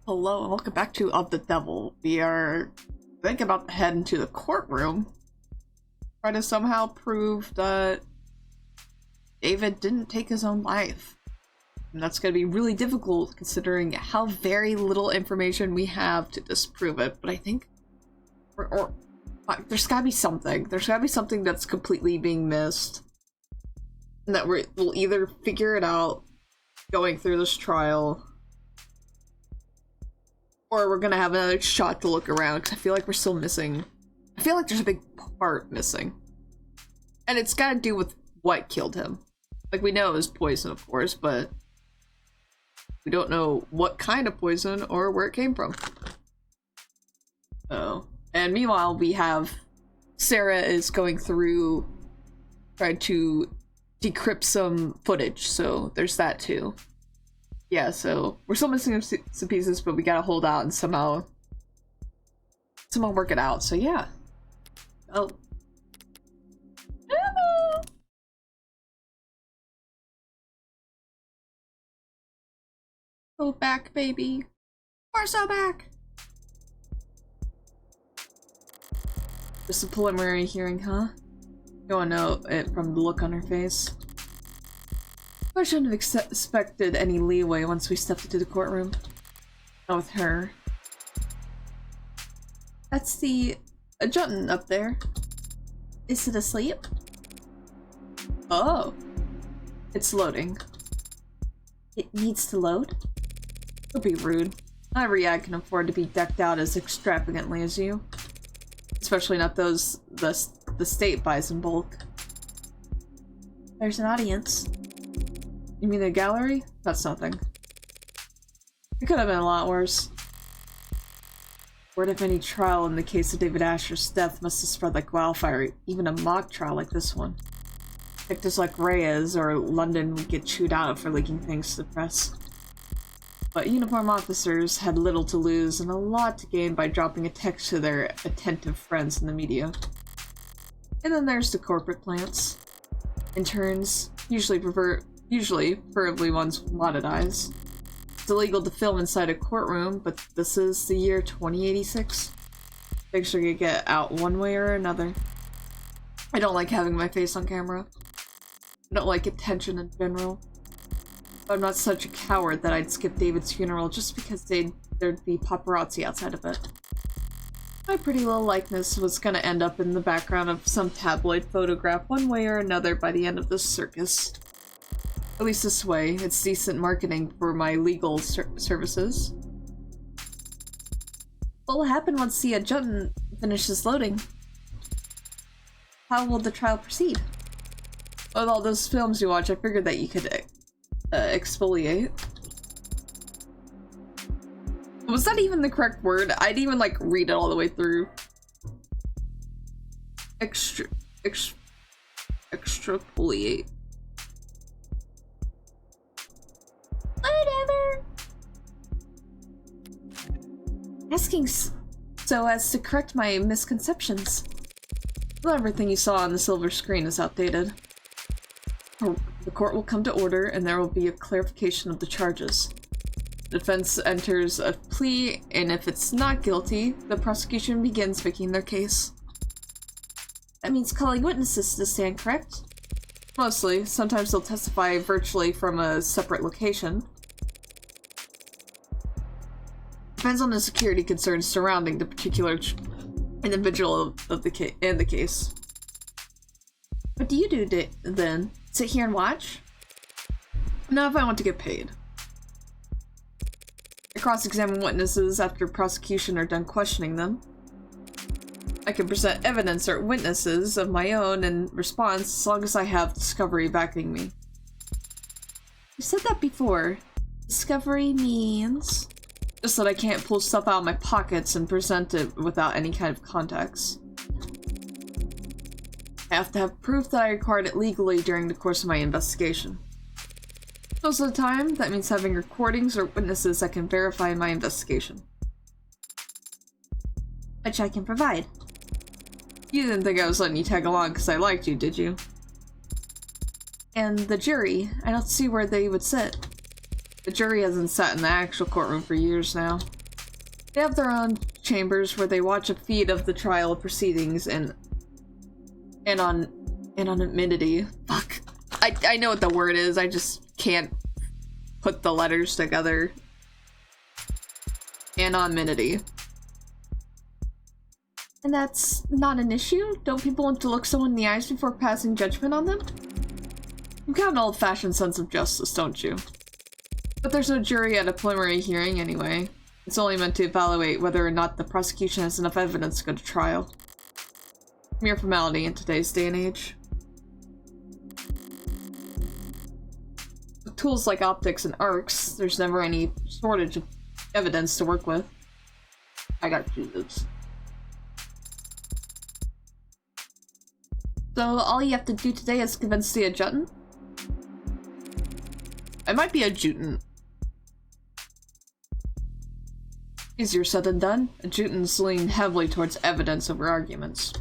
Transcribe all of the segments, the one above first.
Hello and welcome back to Of the Devil. We are about to head into the courtroom, try to somehow prove that David didn't take his own life. And that's going to be really difficult considering how very little information we have to disprove it, but I think there's gotta be something. There's gotta be something that's completely being missed. And that we'll either figure it out going through this trial, or we're gonna have another shot to look around, because I feel like we're still missing. I feel like there's a big part missing. And it's gotta do with what killed him. Like, we know it was poison, of course, but we don't know what kind of poison or where it came from. Oh. And meanwhile, we have Sarah is going through, trying to decrypt some footage, so there's that too. Yeah, so we're still missing some pieces, but we gotta hold out and somehow work it out, so yeah. Oh. Go back, baby. We're so back! Just a preliminary hearing, huh? You don't know it from the look on her face. I shouldn't have expected any leeway once we stepped into the courtroom. Not with her. That's the adjutant up there. Is it asleep? Oh. It's loading. It needs to load? Don't be rude. Not every ad can afford to be decked out as extravagantly as you. Especially not those the state buys in bulk. There's an audience. You mean the gallery? That's nothing. It could have been a lot worse. Word of any trial in the case of David Asher's death must have spread like wildfire, even a mock trial like this one. Victims like Reyes or London would get chewed out for leaking things to the press. But uniform officers had little to lose and a lot to gain by dropping a text to their attentive friends in the media. And then there's the corporate plants. Interns, usually preferably ones with modded eyes. It's illegal to film inside a courtroom, but this is the year 2086. Things are gonna get out one way or another. I don't like having my face on camera. I don't like attention in general. But I'm not such a coward that I'd skip David's funeral just because there'd be paparazzi outside of it. My pretty little likeness was gonna end up in the background of some tabloid photograph one way or another by the end of this circus. At least this way, it's decent marketing for my legal services. What will happen once the adjutant finishes loading? How will the trial proceed? With all those films you watch, I figured that you could exfoliate. Was that even the correct word? I didn't even like read it all the way through. Extrapolate. Whatever. Asking so as to correct my misconceptions. Not everything you saw on the silver screen is outdated. The court will come to order and there will be a clarification of the charges. The defense enters a plea, and if it's not guilty, the prosecution begins making their case. That means calling witnesses to the stand, correct? Mostly. Sometimes they'll testify virtually from a separate location. Depends on the security concerns surrounding the particular individual of the case. What do you do then? Sit here and watch? Not if I want to get paid. I cross-examine witnesses after prosecution are done questioning them. I can present evidence or witnesses of my own in response as long as I have discovery backing me. You said that before. Discovery means... Just that I can't pull stuff out of my pockets and present it without any kind of context. I have to have proof that I acquired it legally during the course of my investigation. Most of the time, that means having recordings or witnesses that can verify my investigation. Which I can provide. You didn't think I was letting you tag along because I liked you, did you? And the jury, I don't see where they would sit. The jury hasn't sat in the actual courtroom for years now. They have their own chambers where they watch a feed of the trial proceedings and anonymity. Fuck. I know what the word is, I just can't put the letters together. Anonymity. And that's not an issue? Don't people want to look someone in the eyes before passing judgment on them? You've got an old-fashioned sense of justice, don't you? But there's no jury at a preliminary hearing anyway. It's only meant to evaluate whether or not the prosecution has enough evidence to go to trial. Mere formality in today's day and age. With tools like optics and arcs, there's never any shortage of evidence to work with. I got Jesus. So all you have to do today is convince the adjutant? I might be adjutant. Easier said than done. Adjutants lean heavily towards evidence over arguments.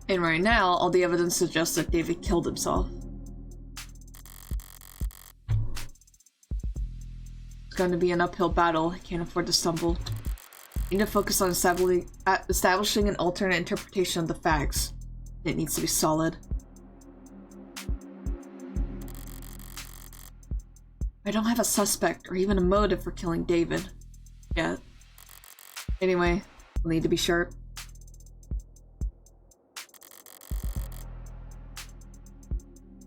And right now, all the evidence suggests that David killed himself. It's going to be an uphill battle. I can't afford to stumble. I need to focus on establishing an alternate interpretation of the facts. It needs to be solid. I don't have a suspect or even a motive for killing David yet. Anyway, I'll need to be sharp.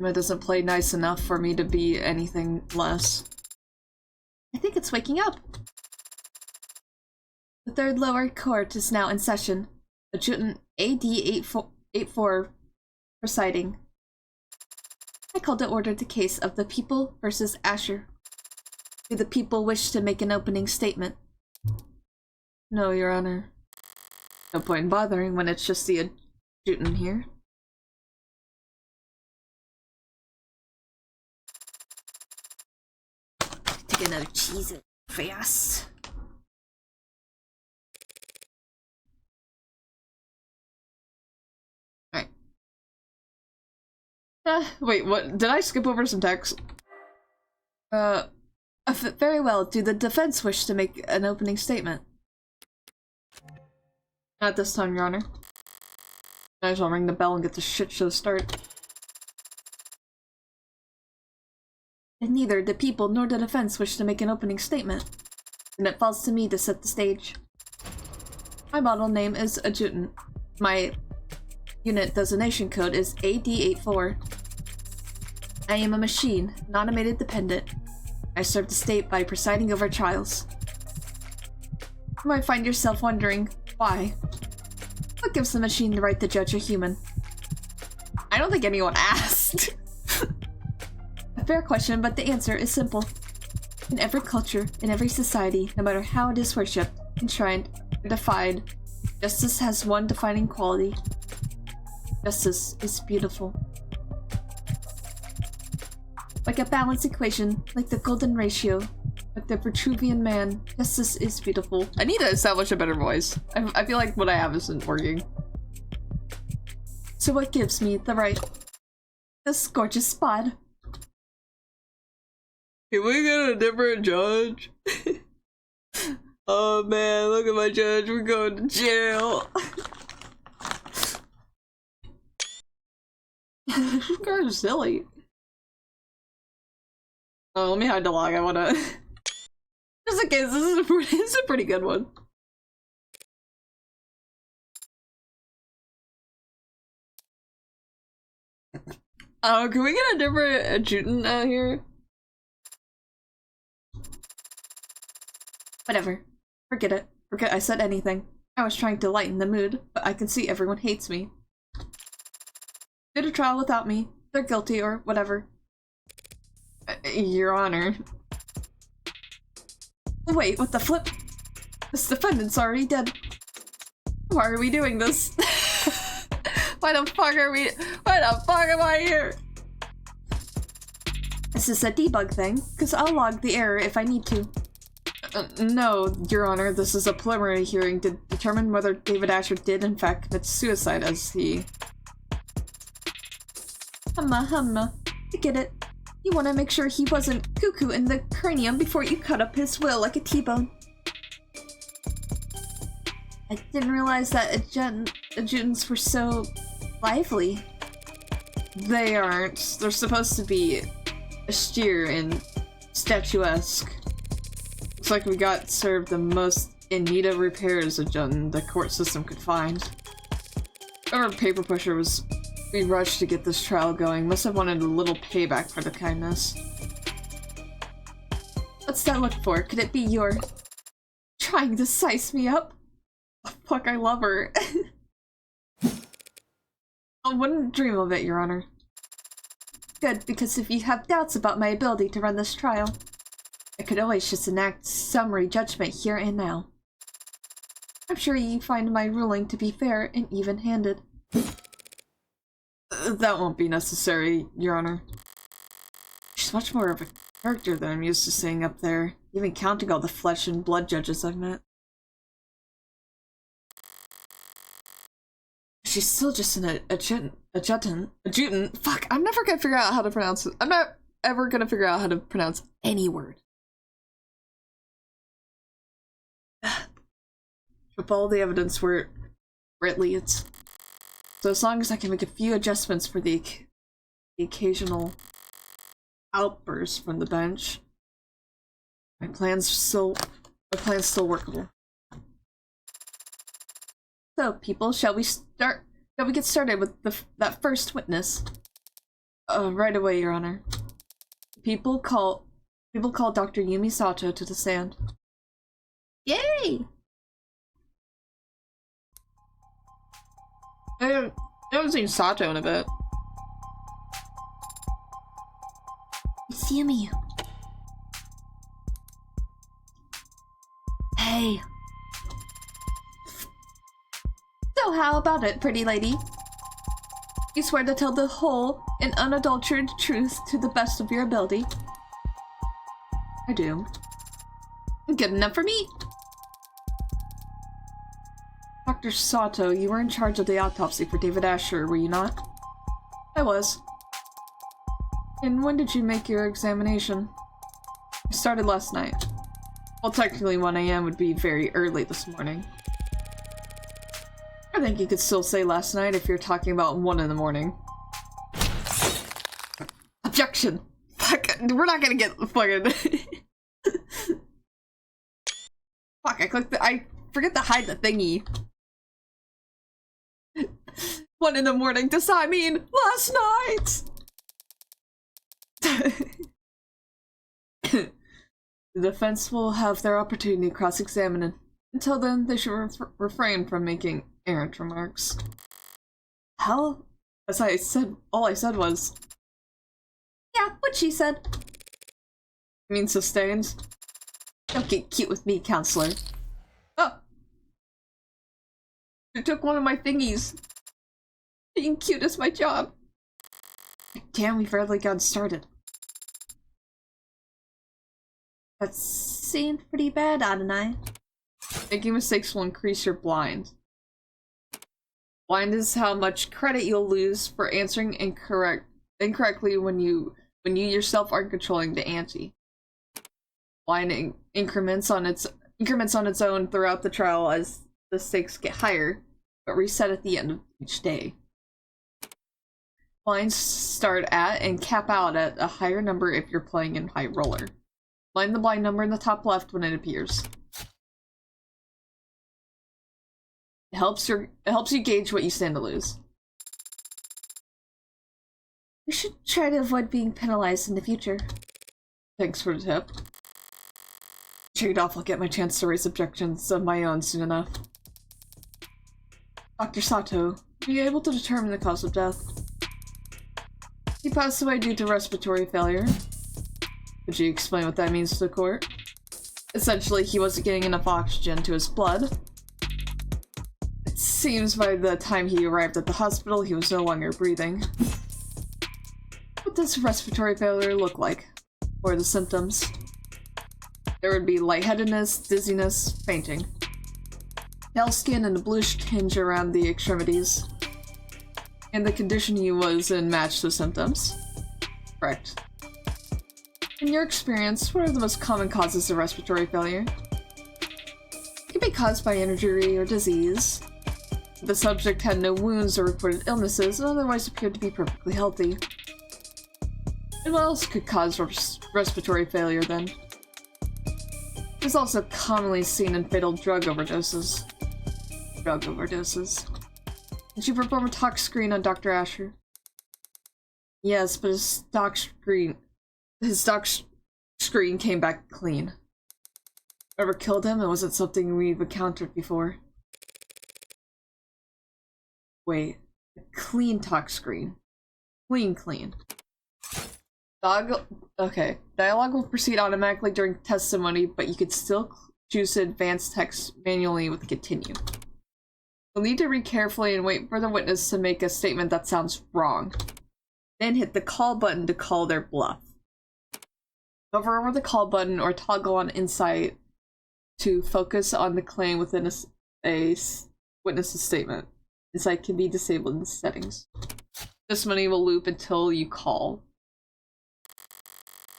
It doesn't play nice enough for me to be anything less. I think it's waking up. The third lower court is now in session. Adjutant AD-84 presiding. I call to order the case of the People versus Asher. Do the people wish to make an opening statement? No, Your Honor. No point in bothering when it's just the adjutant here. Take another cheese fast. Alright. Wait, what? Did I skip over some text? Very well. Do the defense wish to make an opening statement? Not this time, Your Honor. Might as well ring the bell and get the shit show started. And neither the people nor the defense wish to make an opening statement. And it falls to me to set the stage. My model name is Adjutant. My unit designation code is AD-84. I am a machine, an automated dependent. I serve the state by presiding over trials. You might find yourself wondering, why? What gives the machine the right to judge a human? I don't think anyone asked. A fair question, but the answer is simple. In every culture, in every society, no matter how it is worshipped, enshrined, or defied, justice has one defining quality. Justice is beautiful. Like a balanced equation, like the golden ratio, like the Vitruvian man, justice is beautiful. I need to establish a better voice. I feel like what I have isn't working. So what gives me the right? This gorgeous spot. Can we get a different judge? Oh man, look at my judge, we're going to jail. This girl's silly. Oh, let me hide the log, I wanna... Just in case, this is a pretty good one. Oh, can we get a different adjutant out here? Whatever. Forget it. Forget I said anything. I was trying to lighten the mood, but I can see everyone hates me. Did a trial without me. They're guilty or whatever. Your Honor. Wait, what the flip? This defendant's already dead. Why are we doing this? Why the fuck am I here? This is a debug thing, because I'll log the error if I need to. No, Your Honor, this is a preliminary hearing to determine whether David Asher did in fact commit suicide as he... Humma. I get it. You want to make sure he wasn't cuckoo in the cranium before you cut up his will like a T-bone. I didn't realize that adjutants were so lively. They aren't. They're supposed to be austere and statuesque. Looks like we got served the most in need of repairs adjutant the court system could find. Our paper pusher was... We rushed to get this trial going. Must have wanted a little payback for the kindness. What's that look for? Could it be your... trying to size me up? Oh, fuck, I love her. I wouldn't dream of it, Your Honor. Good, because if you have doubts about my ability to run this trial, I could always just enact summary judgment here and now. I'm sure you find my ruling to be fair and even-handed. That won't be necessary, Your Honor. She's much more of a character than I'm used to seeing up there, even counting all the flesh and blood judges I've met. She's still just an adjutant. Fuck, I'm never gonna figure out how to pronounce it. I'm not ever gonna figure out how to pronounce any word. But all the evidence where it leads. So as long as I can make a few adjustments for the occasional outbursts from the bench, my plan's still workable. So, people, shall we get started with that first witness? Right away, Your Honor. People call Dr. Yumi Sato to the stand. Yay! I haven't seen Sato in a bit. It's Yumi. Hey. So how about it, pretty lady? You swear to tell the whole and unadulterated truth to the best of your ability? I do. Good enough for me. Dr. Sato, you were in charge of the autopsy for David Asher, were you not? I was. And when did you make your examination? I started last night. Well, technically 1 AM would be very early this morning. I think you could still say last night if you're talking about 1 in the morning. Objection! Fuck, we're not gonna get fucking... Fuck, I forget to hide the thingy. 1 in the morning, does that mean last night? The defense will have their opportunity to cross-examine it. Until then, they should refrain from making errant remarks. Hell? As I said, all I said was... Yeah, what she said. You mean sustained? Don't get cute with me, counselor. Oh! You took one of my thingies. Being cute is my job. Damn, we've barely gotten started. That seemed pretty bad, Adonai. Making mistakes will increase your blind. Blind is how much credit you'll lose for answering incorrectly when you yourself aren't controlling the ante. Blind increments on its own throughout the trial as the stakes get higher, but reset at the end of each day. Blinds start at and cap out at a higher number if you're playing in high roller. Find the blind number in the top left when it appears. It helps you gauge what you stand to lose. We should try to avoid being penalized in the future. Thanks for the tip. Trade off, I'll get my chance to raise objections of my own soon enough. Dr. Sato, are you able to determine the cause of death? He passed away due to respiratory failure. Could you explain what that means to the court? Essentially, he wasn't getting enough oxygen to his blood. It seems by the time he arrived at the hospital, he was no longer breathing. What does respiratory failure look like? What are the symptoms? There would be lightheadedness, dizziness, fainting. Pale skin and a bluish tinge around the extremities. And the condition he was in matched the symptoms. Correct. In your experience, what are the most common causes of respiratory failure? It can be caused by injury or disease. The subject had no wounds or reported illnesses and otherwise appeared to be perfectly healthy. And what else could cause respiratory failure then? It is also commonly seen in fatal drug overdoses. Did you perform a tox screen on Dr. Asher? Yes, but his tox screen came back clean. Whoever killed him, it wasn't something we've encountered before. Wait, a clean tox screen. Clean. Okay. Dialogue will proceed automatically during testimony, but you could still choose to advance text manually with continue. You'll need to read carefully and wait for the witness to make a statement that sounds wrong. Then hit the call button to call their bluff. Hover over the call button or toggle on Insight to focus on the claim within a witness's statement. Insight can be disabled in the settings. This money will loop until you call.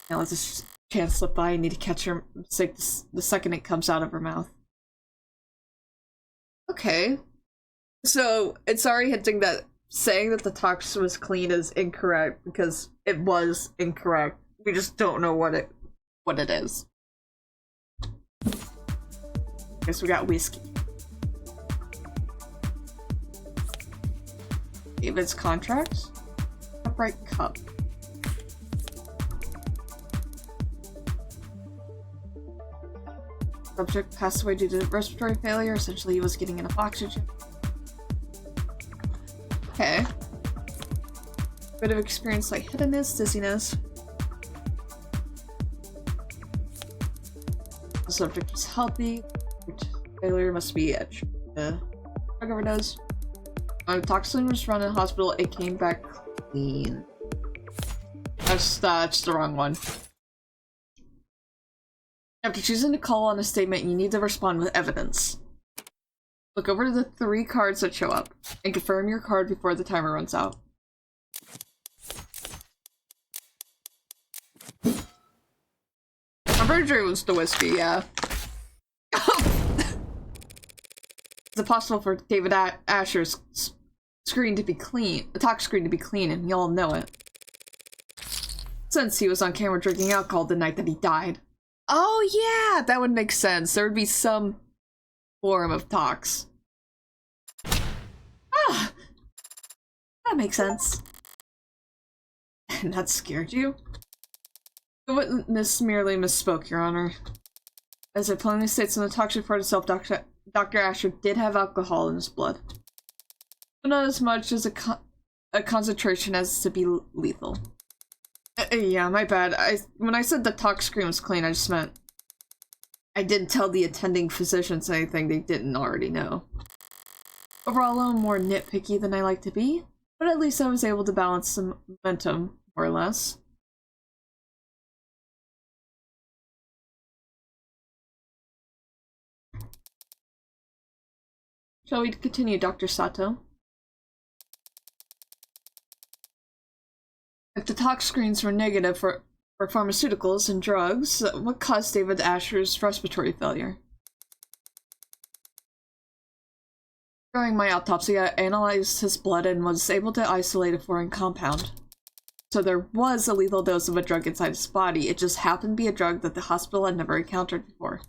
Now let this chance slip by. I need to catch her mistake the second it comes out of her mouth. Okay. So, it's already hinting that saying that the tox was clean is incorrect because it was incorrect. We just don't know what it is. Guess we got whiskey. David's contracts. Upright cup. Subject passed away due to respiratory failure. Essentially, he was getting enough oxygen. Okay. Bit of experience lightheadedness, dizziness. The subject was healthy. Failure must be edge. Drug overdose. When the toxin was run in the hospital, it came back clean. That's the wrong one. After choosing to call on a statement, you need to respond with evidence. Look over the 3 cards that show up, and confirm your card before the timer runs out. I'm pretty sure it was the whiskey, yeah. Is it possible for David Asher's screen to be clean, the tox screen to be clean, and y'all know it? Since he was on camera drinking alcohol the night that he died. Oh yeah, that would make sense. There would be some form of tox. Ah, that makes sense. And that scared you? The witness merely misspoke, Your Honor. As it plainly states in the tox report itself, Dr. Asher did have alcohol in his blood. But not as much as a concentration as to be lethal. Yeah, my bad. When I said the tox screen was clean, I just meant I didn't tell the attending physicians anything they didn't already know. Overall, I'm more nitpicky than I like to be, but at least I was able to balance some momentum, more or less. Shall we continue, Dr. Sato? If the tox screens were negative for pharmaceuticals and drugs, what caused David Asher's respiratory failure? During my autopsy, I analyzed his blood and was able to isolate a foreign compound. So there was a lethal dose of a drug inside his body. It just happened to be a drug that the hospital had never encountered before.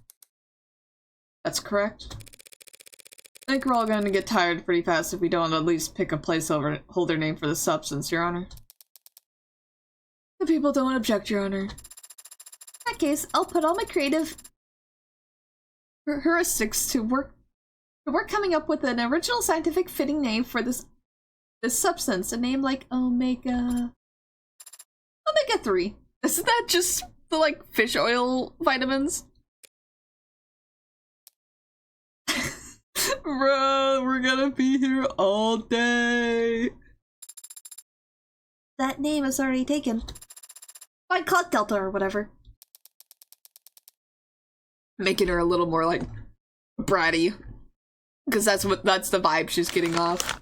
That's correct? I think we're all going to get tired pretty fast if we don't at least pick a placeholder name for the substance, Your Honor. The people don't object, Your Honor. In that case, I'll put all my creative heuristics to work coming up with an original scientific fitting name for this substance. A name like Omega 3. Isn't that just the, like, fish oil vitamins? Bro, we're gonna be here all day. That name is already taken. By Clock Delta or whatever. Making her a little more, like, bratty. Because that's the vibe she's getting off.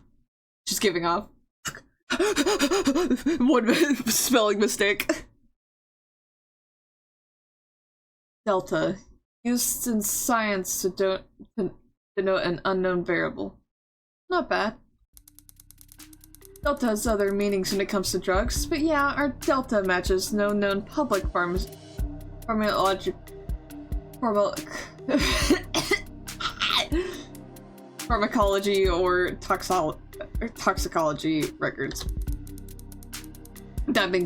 She's giving off. One spelling mistake. delta, used in science to denote an unknown variable. Not bad. Delta has other meanings when it comes to drugs, but yeah, our delta matches no known public pharmacology or toxicology records. That being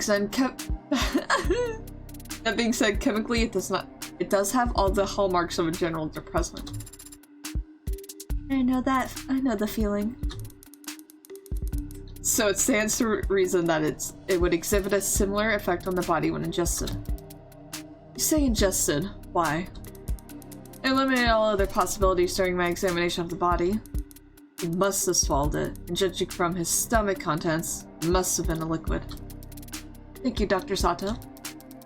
said, chemically it does have all the hallmarks of a general depressant. I know the feeling. So it stands to reason that it would exhibit a similar effect on the body when ingested. You say ingested. Why? I eliminated all other possibilities during my examination of the body. He must have swallowed it, and judging from his stomach contents, it must have been a liquid. Thank you, Dr. Sato.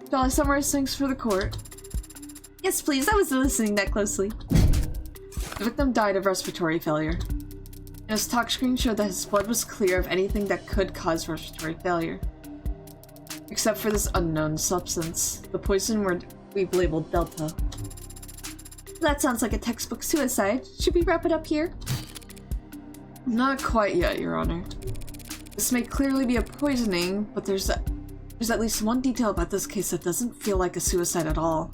Shall I summarize things for the court? Yes, please. I wasn't listening that closely. The victim died of respiratory failure. And his tox screen showed that his blood was clear of anything that could cause respiratory failure. Except for this unknown substance. The poison we've labeled Delta. That sounds like a textbook suicide. Should we wrap it up here? Not quite yet, Your Honor. This may clearly be a poisoning, but there's at least one detail about this case that doesn't feel like a suicide at all.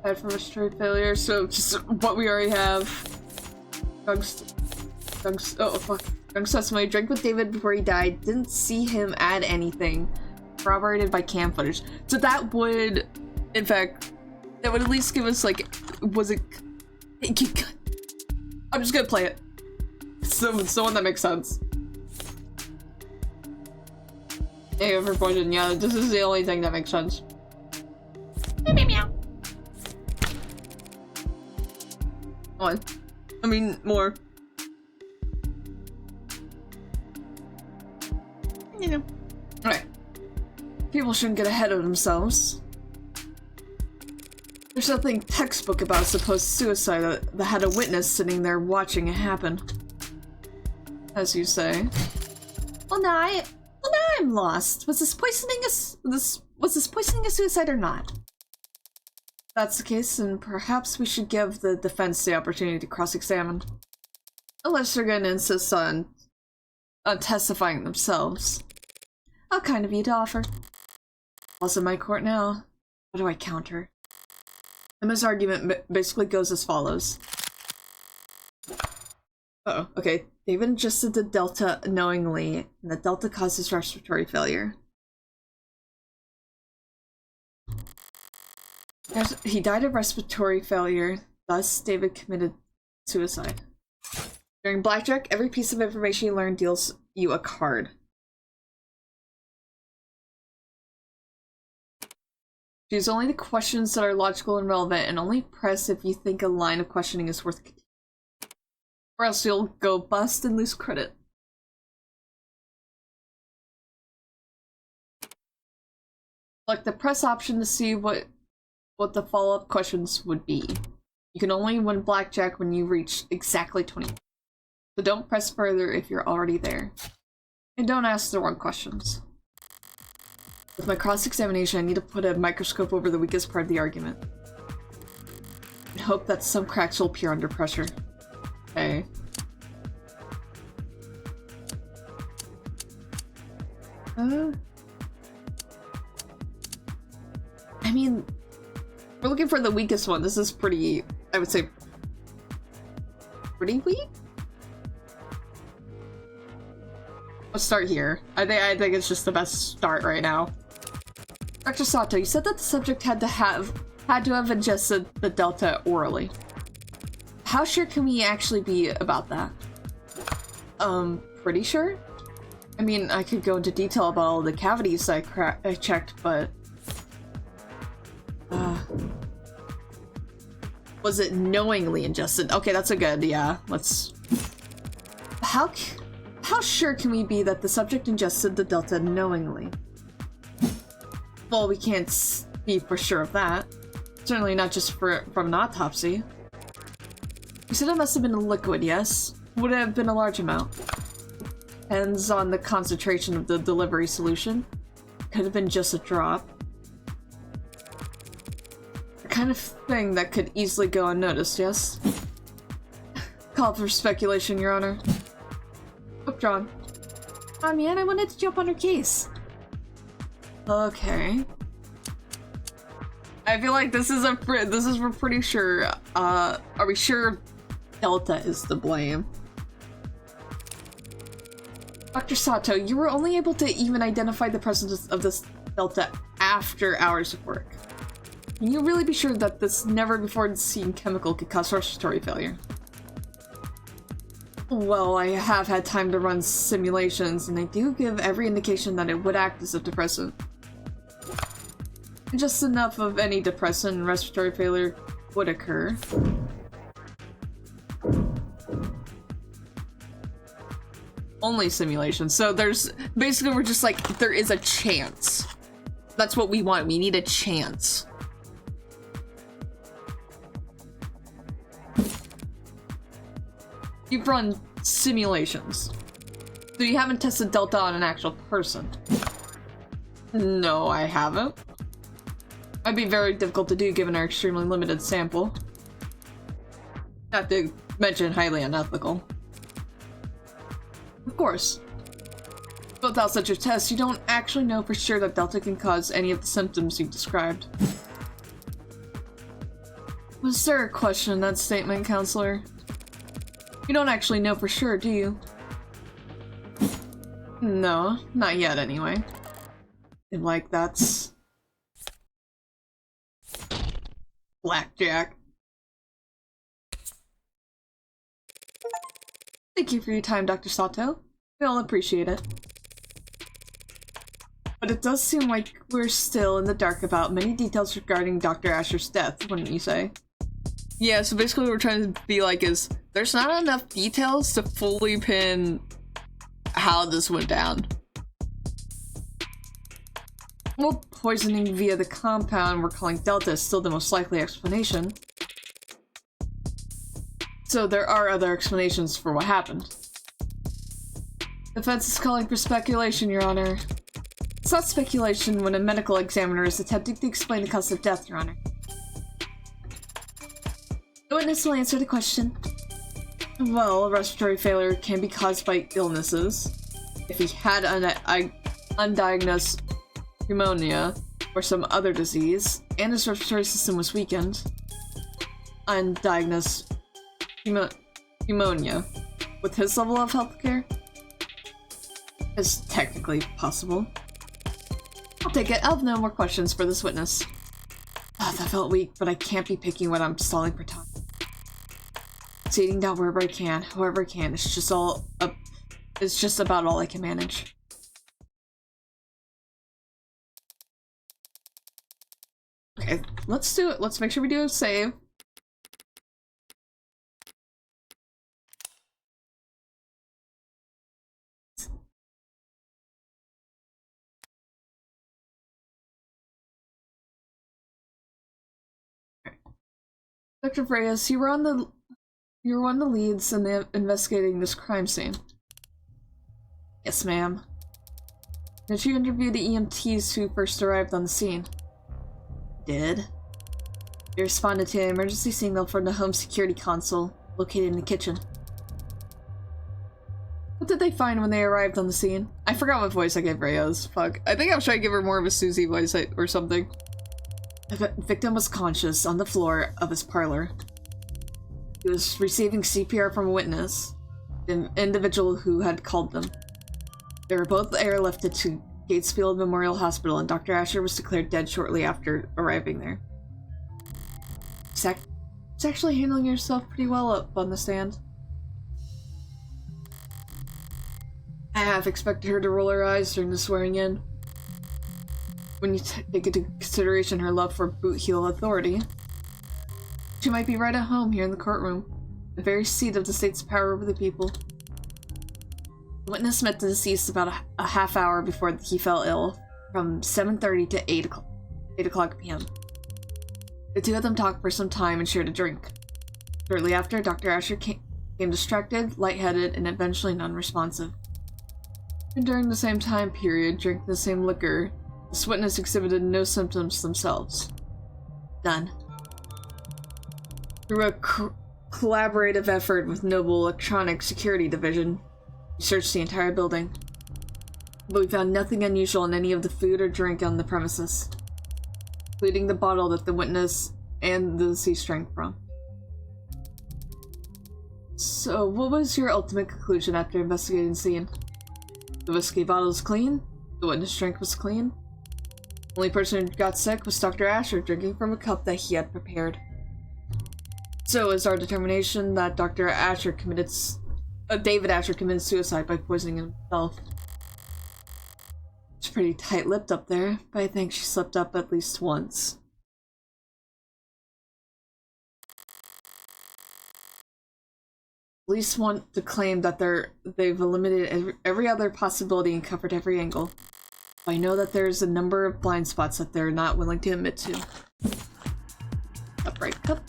Died from respiratory failure, so just what we already have. Oh fuck. Young testimony, drank with David before he died, didn't see him add anything. Corroborated by cam footage. So that would, in fact, that would at least give us, like, was it... I'm just gonna play it. It's the one that makes sense. Yeah, for poison, yeah, this is the only thing that makes sense. Meow, meow, meow. One. I mean, more. You know. Alright. People shouldn't get ahead of themselves. There's nothing textbook about a supposed suicide that had a witness sitting there watching it happen. As you say. Well, now I'm lost. Was this poisoning a suicide or not? If that's the case, then perhaps we should give the defense the opportunity to cross-examine. Unless they're gonna insist on testifying themselves. How kind of you to offer. Also in my court now. What do I counter? Emma's argument basically goes as follows. Uh-oh, okay. David ingested the Delta knowingly, and the Delta causes respiratory failure. He died of respiratory failure, thus David committed suicide. During blackjack, every piece of information you learn deals you a card. Choose only the questions that are logical and relevant, and only press if you think a line of questioning is worth continuing. Or else you'll go bust and lose credit. Select the press option to see what the follow-up questions would be. You can only win blackjack when you reach exactly 20. So don't press further if you're already there. And don't ask the wrong questions. With my cross-examination, I need to put a microscope over the weakest part of the argument. And hope that some cracks will appear under pressure. Okay. I mean, we're looking for the weakest one. This is pretty, I would say, pretty weak? Let's start here. I think it's just the best start right now. Dr. Sato, you said that the subject had to have ingested the Delta orally. How sure can we actually be about that? Pretty sure? I mean, I could go into detail about all the cavities I checked, but... was it knowingly ingested? Okay, that's a good, yeah, let's... How sure can we be that the subject ingested the Delta knowingly? Well, we can't be for sure of that. Certainly not just from an autopsy. You said it must have been a liquid, yes? Would it have been a large amount? depends on the concentration of the delivery solution. Could have been just a drop. The kind of thing that could easily go unnoticed, yes? Call for speculation, Your Honor. Withdrawn. Oh man, I wanted to jump on her case. Okay. I feel like we're pretty sure, are we sure Delta is to blame? Dr. Sato, you were only able to even identify the presence of this Delta after hours of work. Can you really be sure that this never-before-seen chemical could cause respiratory failure? Well, I have had time to run simulations, and they do give every indication that it would act as a depressant. Just enough of any depressant and respiratory failure would occur. Only simulations. So basically we're just like, there is a chance. That's what we want. We need a chance. You've run simulations. So you haven't tested Delta on an actual person? No, I haven't. That'd be very difficult to do given our extremely limited sample. Not to mention highly unethical. Of course. But without such a test, you don't actually know for sure that Delta can cause any of the symptoms you've described. Was there a question in that statement, Counselor? You don't actually know for sure, do you? No, not yet anyway. And like that's... Blackjack. Thank you for your time, Dr. Sato. We all appreciate it. But it does seem like we're still in the dark about many details regarding Dr. Asher's death, wouldn't you say? Yeah, so basically what we're trying to be like is, there's not enough details to fully pin how this went down. Well, poisoning via the compound we're calling Delta is still the most likely explanation. So there are other explanations for what happened. Defense is calling for speculation, Your Honor. It's not speculation when a medical examiner is attempting to explain the cause of death, Your Honor. The witness will answer the question. Well, respiratory failure can be caused by illnesses. If he had undiagnosed pneumonia or some other disease, and his respiratory system was weakened, undiagnosed pneumonia, with his level of healthcare, is technically possible. I'll take it. I'll have no more questions for this witness. That felt weak, but I can't be picking when I'm stalling for time. Seating down wherever I can, however I can. It's just about all I can manage. Okay, let's do it. Let's make sure we do a save. Dr. Freyas, you were one of the leads in investigating this crime scene. Yes, ma'am. Did you interview the EMTs who first arrived on the scene? Did. They responded to an emergency signal from the home security console located in the kitchen. What did they find when they arrived on the scene? I forgot what voice I gave Reyes. Fuck. I think I was trying to give her more of a Susie voice or something. The victim was conscious on the floor of his parlor. He was receiving CPR from a witness, the individual who had called them. They were both airlifted to Gatesfield Memorial Hospital, and Dr. Asher was declared dead shortly after arriving there. She's actually handling herself pretty well up on the stand. I half expected her to roll her eyes during the swearing in. When you take into consideration her love for boot-heel authority, she might be right at home here in the courtroom, the very seat of the state's power over the people. The witness met the deceased about a half hour before he fell ill, from 7:30 to 8 o'clock p.m. The two of them talked for some time and shared a drink. Shortly after, Dr. Asher became distracted, lightheaded, and eventually non-responsive. And during the same time period, drank the same liquor. This witness exhibited no symptoms themselves. Done. Through a collaborative effort with Noble Electronic Security Division, we searched the entire building. But we found nothing unusual in any of the food or drink on the premises, including the bottle that the witness and the deceased drank from. So, what was your ultimate conclusion after investigating the scene? The whiskey bottle was clean, the witness drink was clean. The only person who got sick was Dr. Asher, drinking from a cup that he had prepared. So is our determination that David Asher committed suicide by poisoning himself. It's pretty tight-lipped up there, but I think she slipped up at least once. Police want to claim that they've eliminated every other possibility and covered every angle. I know that there's a number of blind spots that they're not willing to admit to. Upright cup.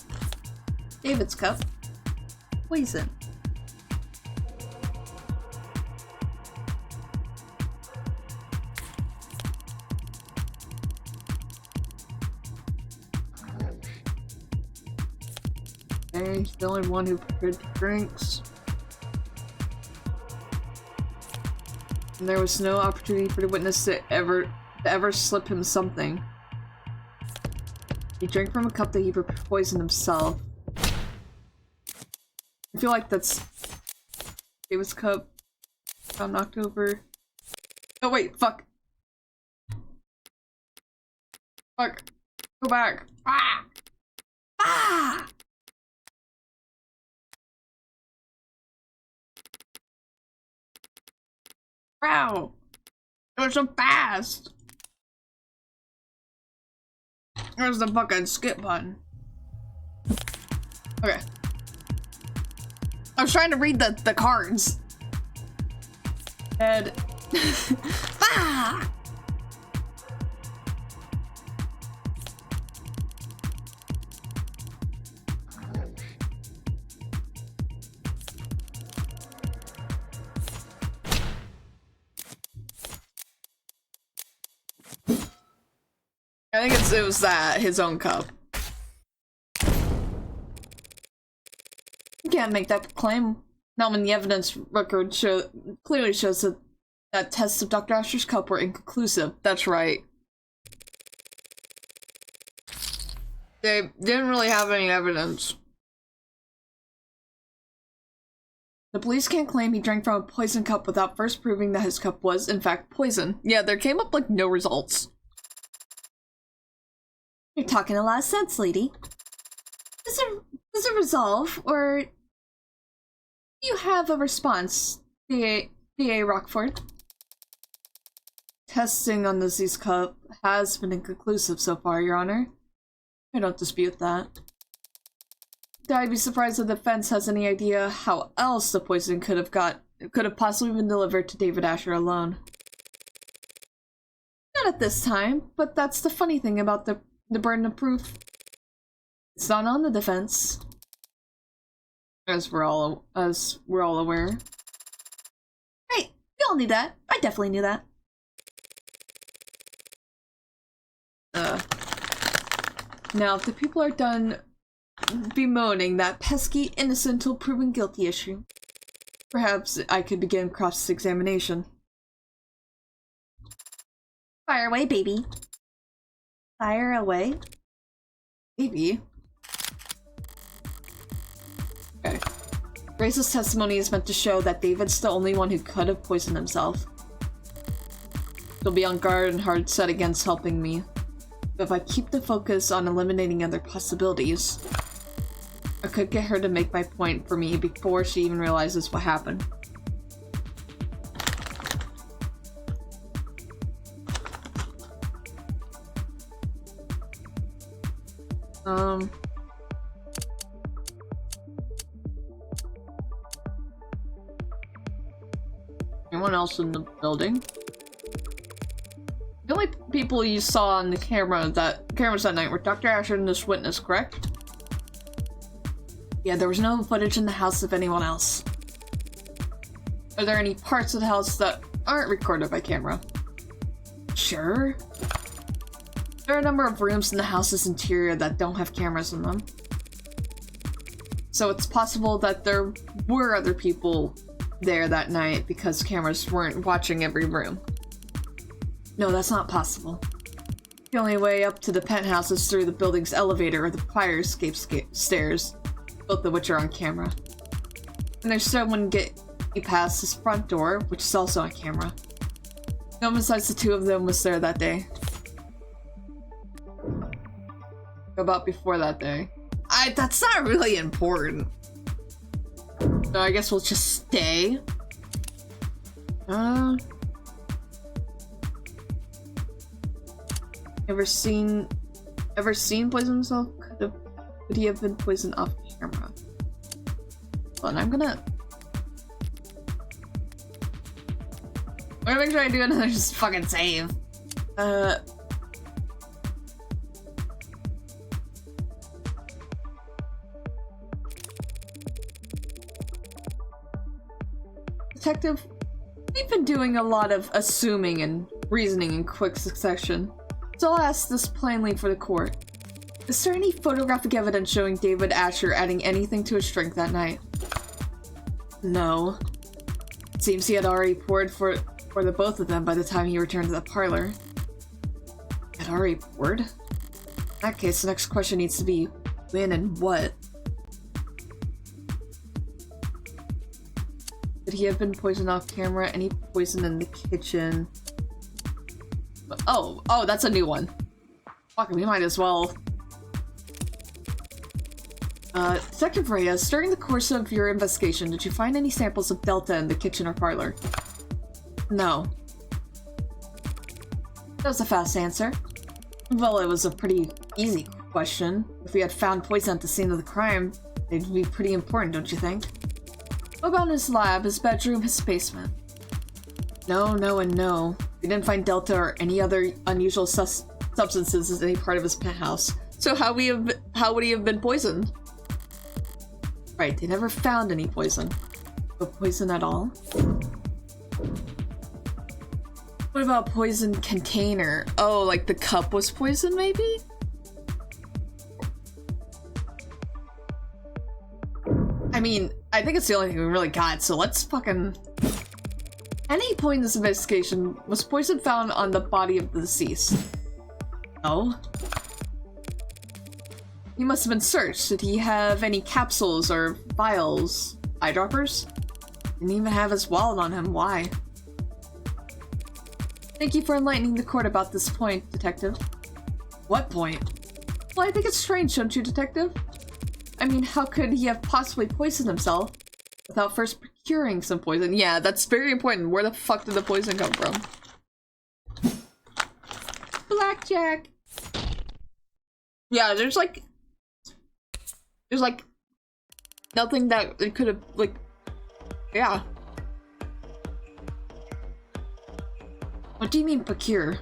David's cup. Poison. Okay, he's the only one who prepared the drinks. And there was no opportunity for the witness to ever slip him something. He drank from a cup that he poisoned himself. I feel like that's David's cup. Got knocked over. Oh wait, fuck. Fuck. Go back. Ah! Ah! Wow! It was so fast! Where's the fucking skip button? Okay. I was trying to read the cards. Head. Ah! I think it was that, his own cup. You can't make that claim. Not when the evidence record clearly shows that tests of Dr. Asher's cup were inconclusive. That's right. They didn't really have any evidence. The police can't claim he drank from a poison cup without first proving that his cup was, in fact, poison. Yeah, there came up, like, no results. You're talking a lot of sense, lady. Does it resolve, or do you have a response, D.A. Rockford? Testing on the deceased cup has been inconclusive so far, Your Honor. I don't dispute that. I'd be surprised if the defense has any idea how else the poison could have possibly been delivered to David Asher alone. Not at this time, but that's the funny thing about the burden of proof. It's not on the defense. As we're all aware. Right, you all knew that. I definitely knew that. Now, if the people are done bemoaning that pesky innocent till proven guilty issue, perhaps I could begin cross-examination. Fire away, baby. Fire away? Baby? Okay. Grace's testimony is meant to show that David's the only one who could have poisoned himself. She'll be on guard and hard set against helping me. But if I keep the focus on eliminating other possibilities, I could get her to make my point for me before she even realizes what happened. Anyone else in the building? The only people you saw on the cameras that night were Dr. Asher and this witness, correct? Yeah, there was no footage in the house of anyone else. Are there any parts of the house that aren't recorded by camera. Sure. There are a number of rooms in the house's interior that don't have cameras in them. So it's possible that there were other people there that night because cameras weren't watching every room. No, that's not possible. The only way up to the penthouse is through the building's elevator or the fire escape stairs, both of which are on camera. And there's someone get you past this front door, which is also on camera. No one besides the two of them was there that day. About before that day. That's not really important. So I guess we'll just stay. Ever seen poison himself? Could he have been poisoned off camera? Hold on, I'm gonna make sure I do another just fucking save. Detective, we've been doing a lot of assuming and reasoning in quick succession, so I'll ask this plainly for the court. Is there any photographic evidence showing David Asher adding anything to his drink that night? No. It seems he had already poured for the both of them by the time he returned to the parlor. Had already poured? In that case, the next question needs to be, when and what? Could he have been poisoned off camera? Any poison in the kitchen? Oh, that's a new one. Fuck, we might as well. Detective Reyes, during the course of your investigation, did you find any samples of Delta in the kitchen or parlor? No. That was a fast answer. Well, it was a pretty easy question. If we had found poison at the scene of the crime, it'd be pretty important, don't you think? What about his lab, his bedroom, his basement? No, and no. We didn't find Delta or any other unusual substances in any part of his penthouse. So how would he have been poisoned? Right, they never found any poison. No poison at all? What about poison container? Oh, like the cup was poisoned, maybe? I mean, I think it's the only thing we really got, so let's fucking... At any point in this investigation, was poison found on the body of the deceased? No. He must have been searched. Did he have any capsules or vials? Eyedroppers? Didn't even have his wallet on him. Why? Thank you for enlightening the court about this point, Detective. What point? Well, I think it's strange, don't you, Detective? I mean, how could he have possibly poisoned himself without first procuring some poison? Yeah, that's very important. Where the fuck did the poison come from? Blackjack! Yeah, there's like nothing that it could have, like, yeah. What do you mean procure?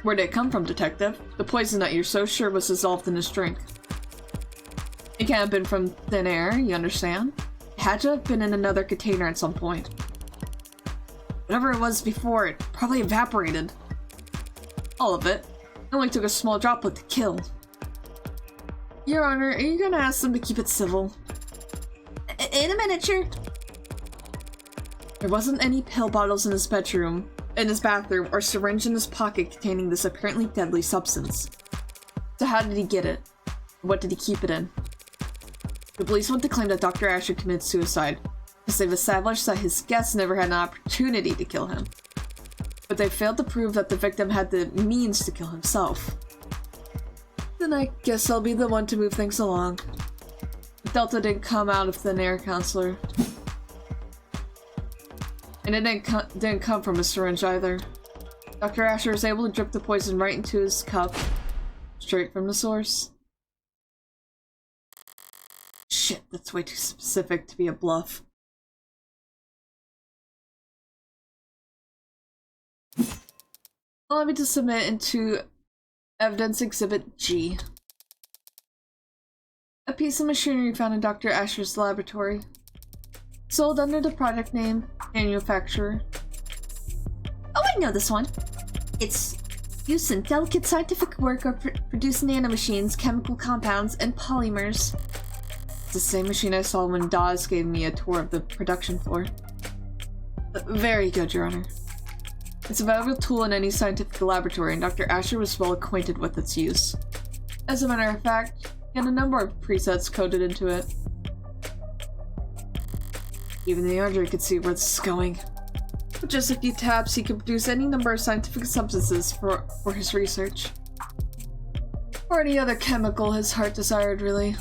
Where did it come from, Detective? The poison that you're so sure was dissolved in his drink. It can't have been from thin air, you understand? It had to have been in another container at some point. Whatever it was before, it probably evaporated. All of it. It only took a small droplet to kill. Your Honor, are you gonna ask them to keep it civil? In a miniature. There wasn't any pill bottles in his bathroom, or syringe in his pocket containing this apparently deadly substance. So how did he get it? What did he keep it in? The police want to claim that Dr. Asher committed suicide, because they've established that his guests never had an opportunity to kill him. But they failed to prove that the victim had the means to kill himself. Then I guess I'll be the one to move things along. Delta didn't come out of thin air, Counselor. And it didn't come from a syringe either. Dr. Asher was able to drip the poison right into his cup, straight from the source. Shit, that's way too specific to be a bluff. Allow me to submit into Evidence Exhibit G. A piece of machinery found in Dr. Asher's laboratory. Sold under the product name, manufacturer. Oh, I know this one. It's used in delicate scientific work or produce nanomachines, chemical compounds, and polymers. It's the same machine I saw when Dawes gave me a tour of the production floor. Very good, Your Honor. It's a valuable tool in any scientific laboratory, and Dr. Asher was well acquainted with its use. As a matter of fact, he had a number of presets coded into it. Even the Android could see where this is going. With just a few taps, he could produce any number of scientific substances for his research. Or any other chemical his heart desired, really.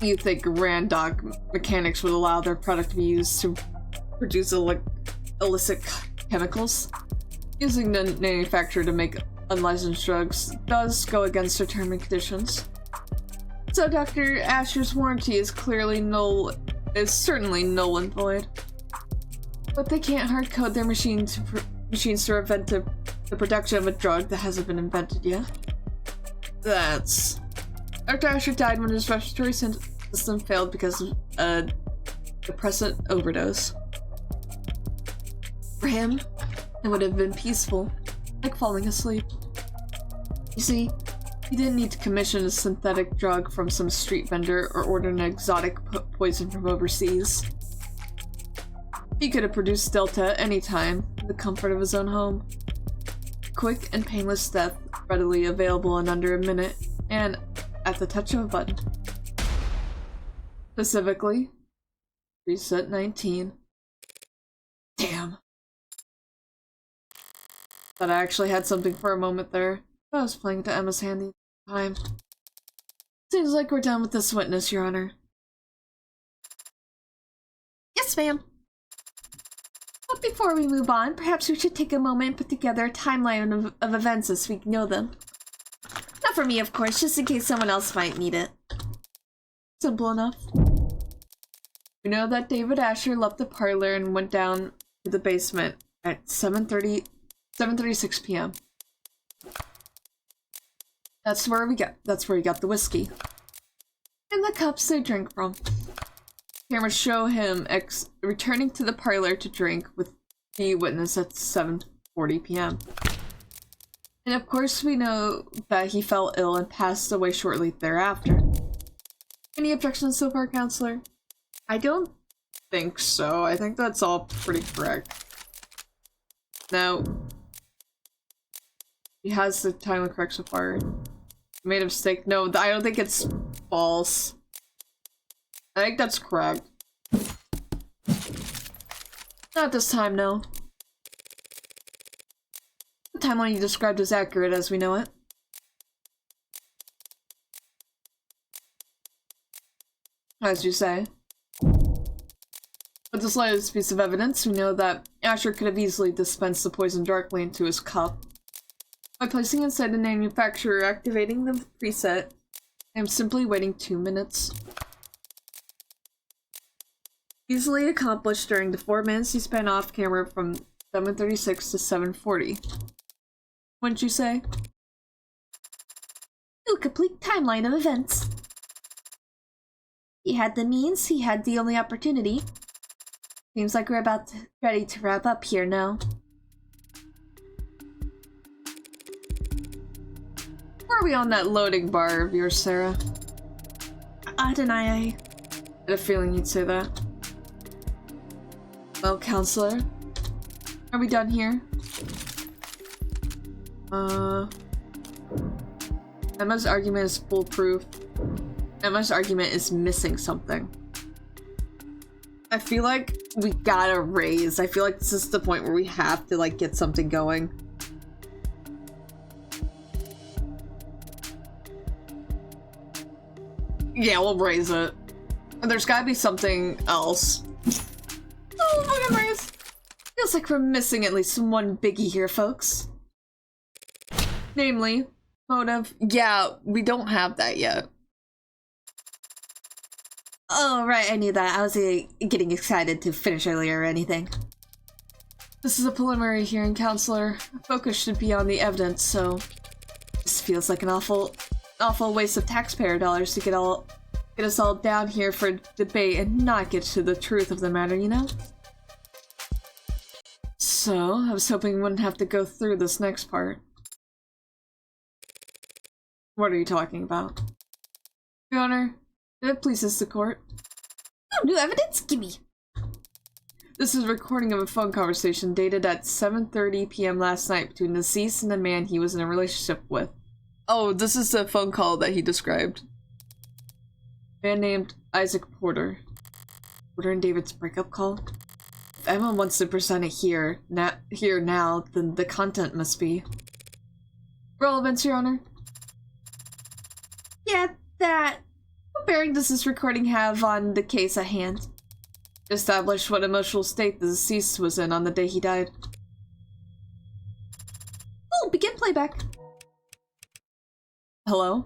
You'd think Randog mechanics would allow their product to be used to produce illicit chemicals. Using the manufacturer to make unlicensed drugs does go against their terms and conditions. So Dr. Asher's warranty is certainly null and void. But they can't hard-code their machines to prevent the production of a drug that hasn't been invented yet. That's... Dr. Asher died when his respiratory system failed because of a depressant overdose. For him, it would have been peaceful, like falling asleep. You see, he didn't need to commission a synthetic drug from some street vendor or order an exotic poison from overseas. He could have produced Delta anytime, in the comfort of his own home. Quick and painless death, readily available in under a minute, and at the touch of a button. Specifically, Reset 19. Damn. Thought I actually had something for a moment there. I was playing to Emma's handy time. Seems like we're done with this witness, Your Honor. Yes, ma'am. But before we move on, perhaps we should take a moment and put together a timeline of events as we know them. Not for me, of course, just in case someone else might need it. Simple enough. We know that David Asher left the parlor and went down to the basement at 7:36 p.m. That's where he got the whiskey. And the cups they drink from. Cameras show him returning to the parlor to drink with the witness at 7:40 p.m. And of course we know that he fell ill and passed away shortly thereafter. Any objections so far, Counselor? I don't think so. I think that's all pretty correct. Now, he has the timeline correct so far. He made a mistake. No, I don't think it's false. I think that's correct. Not this time, no. The timeline you described is accurate as we know it. As you say. With this latest piece of evidence, we know that Asher could have easily dispensed the poison directly into his cup. By placing it inside the manufacturer, activating the preset, I am simply waiting 2 minutes. Easily accomplished during the 4 minutes he spent off camera from 7:36 to 7:40. Wouldn't you say? A complete timeline of events. He had the means, he had the only opportunity. Seems like we're ready to wrap up here now. Where are we on that loading bar of yours, Sarah? I deny. I had a feeling you'd say that. Well, Counselor, are we done here? Emma's argument is foolproof. Emma's argument is missing something. I feel like we gotta raise. I feel like this is the point where we have to, like, get something going. Yeah, we'll raise it. And there's gotta be something else. Oh, we're gonna raise. Feels like we're missing at least one biggie here, folks. Namely, motive. Yeah, we don't have that yet. Oh, right, I knew that. I was getting excited to finish earlier or anything. This is a preliminary hearing, Counselor. Focus should be on the evidence, so... This feels like an awful waste of taxpayer dollars to get all Get us all down here for debate and not get to the truth of the matter, you know? So, I was hoping we wouldn't have to go through this next part. What are you talking about? Your Honor, if it pleases the court. Oh, new evidence? Gimme. This is a recording of a phone conversation dated at 7:30 p.m. last night between the deceased and the man he was in a relationship with. Oh, this is the phone call that he described. A man named Isaac Porter. Porter and David's breakup call? If Emma wants to present it here now, then the content must be relevance, Your Honor. Yeah, that. What bearing does this recording have on the case at hand? Establish what emotional state the deceased was in on the day he died. Oh, begin playback. Hello?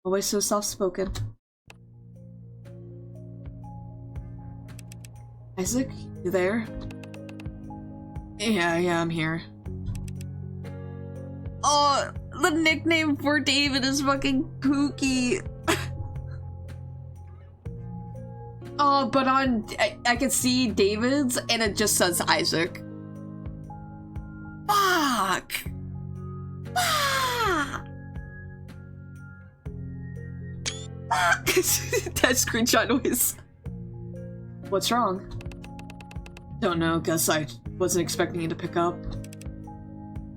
Always so soft-spoken. Isaac, you there? Yeah, I'm here. Oh, the nickname for David is fucking Pookie. Oh, but I can see David's and it just says Isaac. Fuck! Fuck! That screenshot noise. What's wrong? Don't know, guess I wasn't expecting you to pick up.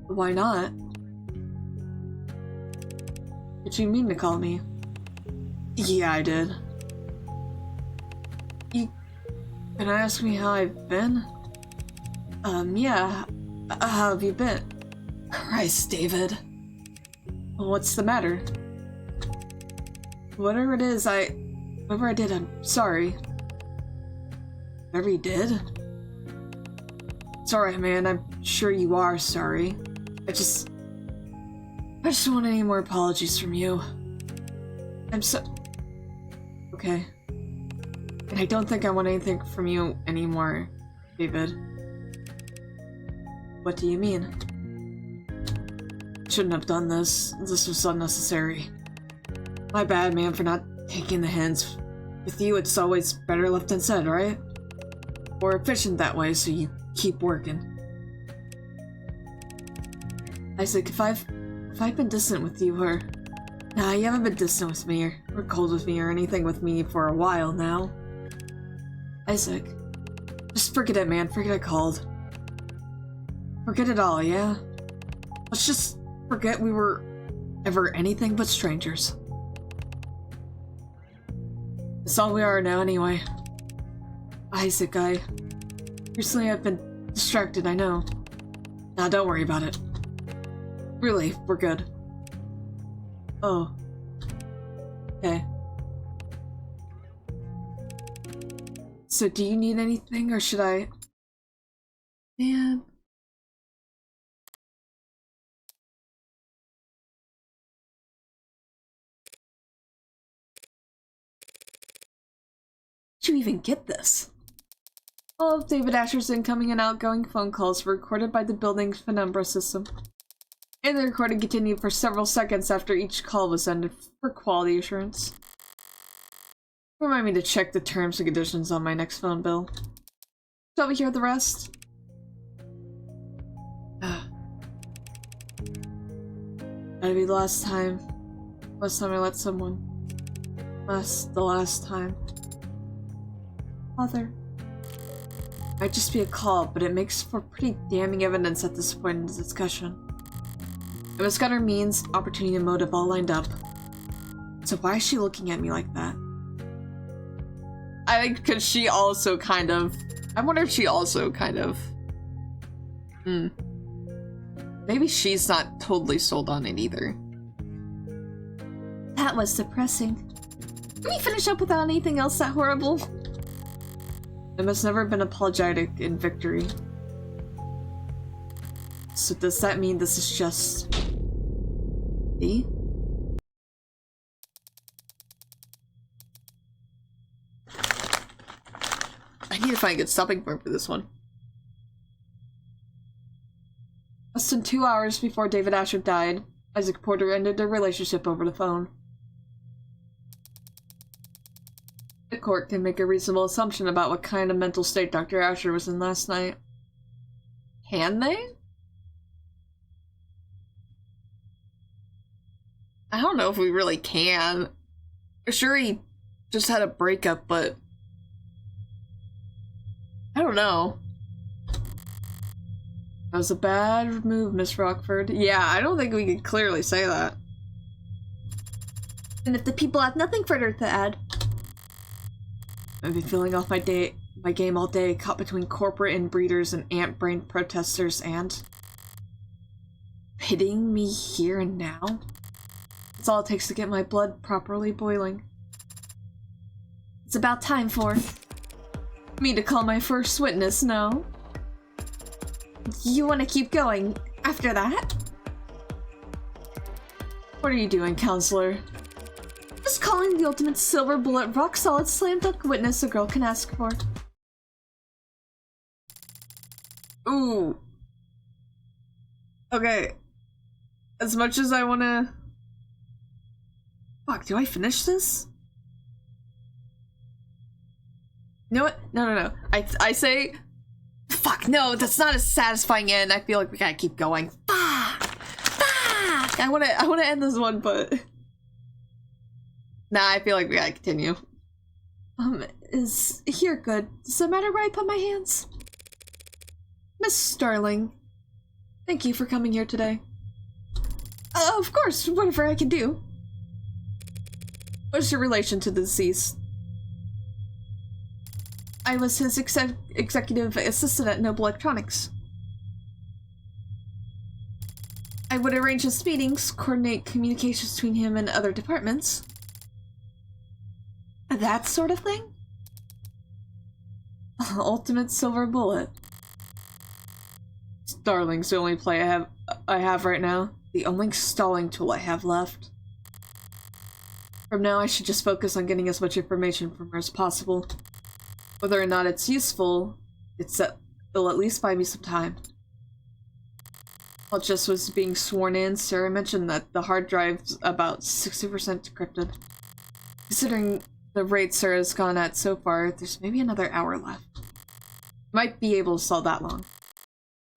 Why not? Did you mean to call me? Yeah, I did. Can I ask me how I've been? Yeah. How have you been? Christ, David. What's the matter? Whatever it is, whatever I did, I'm sorry. Whatever you did? It's alright, man. I'm sure you are sorry. I just don't want any more apologies from you. Okay. And I don't think I want anything from you anymore, David. What do you mean? Shouldn't have done this. This was unnecessary. My bad, man, for not taking the hints. With you, it's always better left unsaid, right? More efficient that way, so you keep working. Isaac, if I've been distant with you, or... Nah, you haven't been distant with me, or cold with me, or anything with me for a while now. Isaac, just forget it, man. Forget I called. Forget it all, yeah? Let's just forget we were ever anything but strangers. It's all we are now, anyway. Isaac, recently I've been distracted, I know. Nah, don't worry about it. Really, we're good. Oh. Okay. So do you need anything, or should I... Man... Did you even get this? All of David Asher's incoming and outgoing phone calls were recorded by the building's penumbra system. And the recording continued for several seconds after each call was ended for quality assurance. Remind me to check the terms and conditions on my next phone bill. Shall we hear the rest? That'd be the last time. Last time I let someone. The last time. Father. Might just be a call, but it makes for pretty damning evidence at this point in the discussion. Emma's got her means, opportunity, and motive all lined up. So why is she looking at me like that? I think because she also kind of... I wonder if she also kind of... Maybe she's not totally sold on it either. That was depressing. Can we finish up without anything else that horrible? Emma's never been apologetic in victory. So does that mean this is just... D? I need to find a good stopping point for this one. Less than 2 hours before David Asher died, Isaac Porter ended their relationship over the phone. The court can make a reasonable assumption about what kind of mental state Dr. Asher was in last night. Can they? I don't know if we really can. Sure, he just had a breakup, but I don't know. That was a bad move, Miss Rockford. Yeah, I don't think we could clearly say that. And if the people have nothing further to add... I've been feeling off my game all day, caught between corporate inbreeders and ant-brain protesters and... pitying me here and now? That's all it takes to get my blood properly boiling. It's about time for... me to call my first witness, no? You want to keep going after that? What are you doing, counselor? Just calling the ultimate silver bullet, rock solid, slam dunk witness a girl can ask for. Ooh. Okay. As much as I wanna... Fuck, do I finish this? You know what? No. I say... Fuck, no, that's not a satisfying end. I feel like we gotta keep going. Fuck! I wanna end this one, but... Nah, I feel like we gotta continue. Is here good? Does it matter where I put my hands? Miss Starling, thank you for coming here today. Of course, whatever I can do. What's your relation to the deceased? I was his executive assistant at Noble Electronics. I would arrange his meetings, coordinate communications between him and other departments. That sort of thing? Ultimate silver bullet. Starling's the only play I have right now. The only stalling tool I have left. From now, I should just focus on getting as much information from her as possible. Whether or not it's useful, it'll at least buy me some time. While Jess was being sworn in, Sarah mentioned that the hard drive's about 60% decrypted. Considering the rate Sarah's gone at so far, there's maybe another hour left. Might be able to stall that long.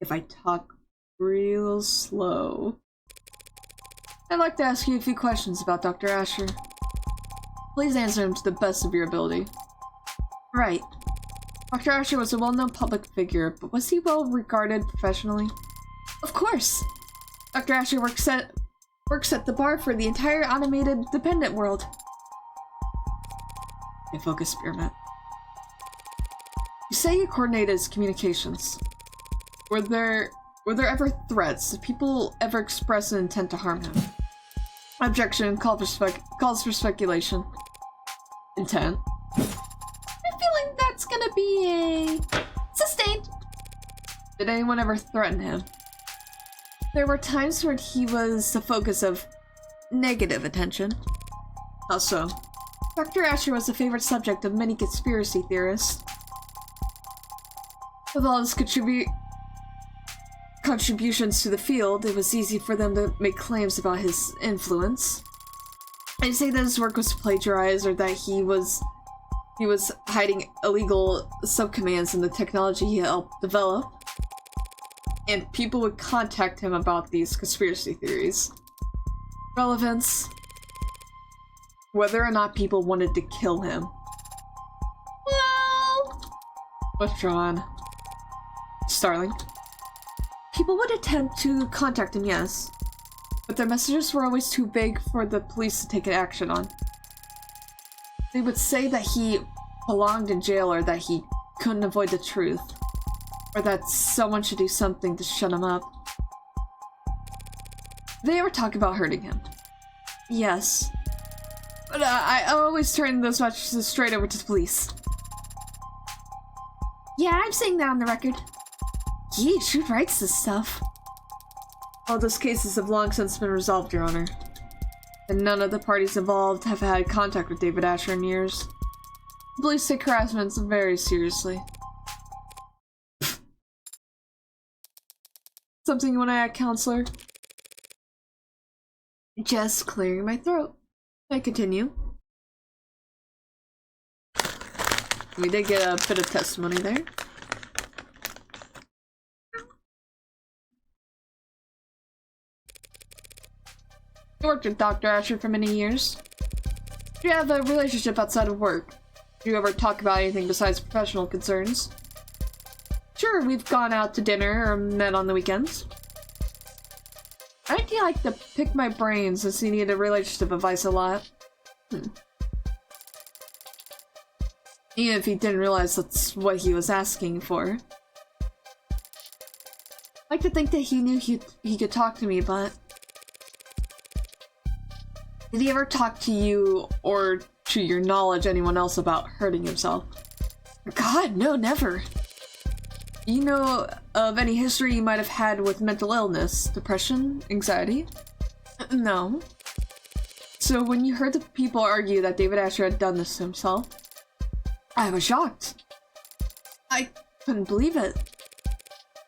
If I talk real slow. I'd like to ask you a few questions about Dr. Asher. Please answer them to the best of your ability. Right. Dr. Asher was a well-known public figure, but was he well regarded professionally? Of course. Dr. Asher works at the bar for the entire automated dependent world. Okay, focus, Spearmint. You say you coordinated his communications. Were there ever threats? Did people ever express an intent to harm him? Objection calls for speculation. Intent. I'm feeling that's gonna be a... sustained. Did anyone ever threaten him? There were times when he was the focus of negative attention. How so? Dr. Asher was a favorite subject of many conspiracy theorists. With all his contributions to the field, it was easy for them to make claims about his influence. I'd say that his work was plagiarized or that he was hiding illegal subcommands in the technology he helped develop. And people would contact him about these conspiracy theories. Relevance. Whether or not people wanted to kill him. Well... Withdrawn. Starling. People would attempt to contact him, yes. But their messages were always too vague for the police to take action on. They would say that he belonged in jail or that he couldn't avoid the truth. Or that someone should do something to shut him up. Did they ever talk about hurting him? Yes. But I always turn those messages straight over to the police. Yeah, I'm saying that on the record. Yeesh, who writes this stuff? All those cases have long since been resolved, Your Honor. And none of the parties involved have had contact with David Asher in years. The police take harassment very seriously. Something you want to add, Counselor? Just clearing my throat. I continue. We did get a bit of testimony there. You worked with Dr. Asher for many years. Do you have a relationship outside of work? Do you ever talk about anything besides professional concerns? Sure, we've gone out to dinner or met on the weekends. I think he liked to pick my brains since he needed relationship advice a lot. Even if he didn't realize that's what he was asking for. I like to think that he knew he could talk to me, but... Did he ever talk to you, or to your knowledge anyone else about hurting himself? God, no, never. You know of any history you might have had with mental illness, depression, anxiety? No. So when you heard the people argue that David Asher had done this to himself, I was shocked. I couldn't believe it.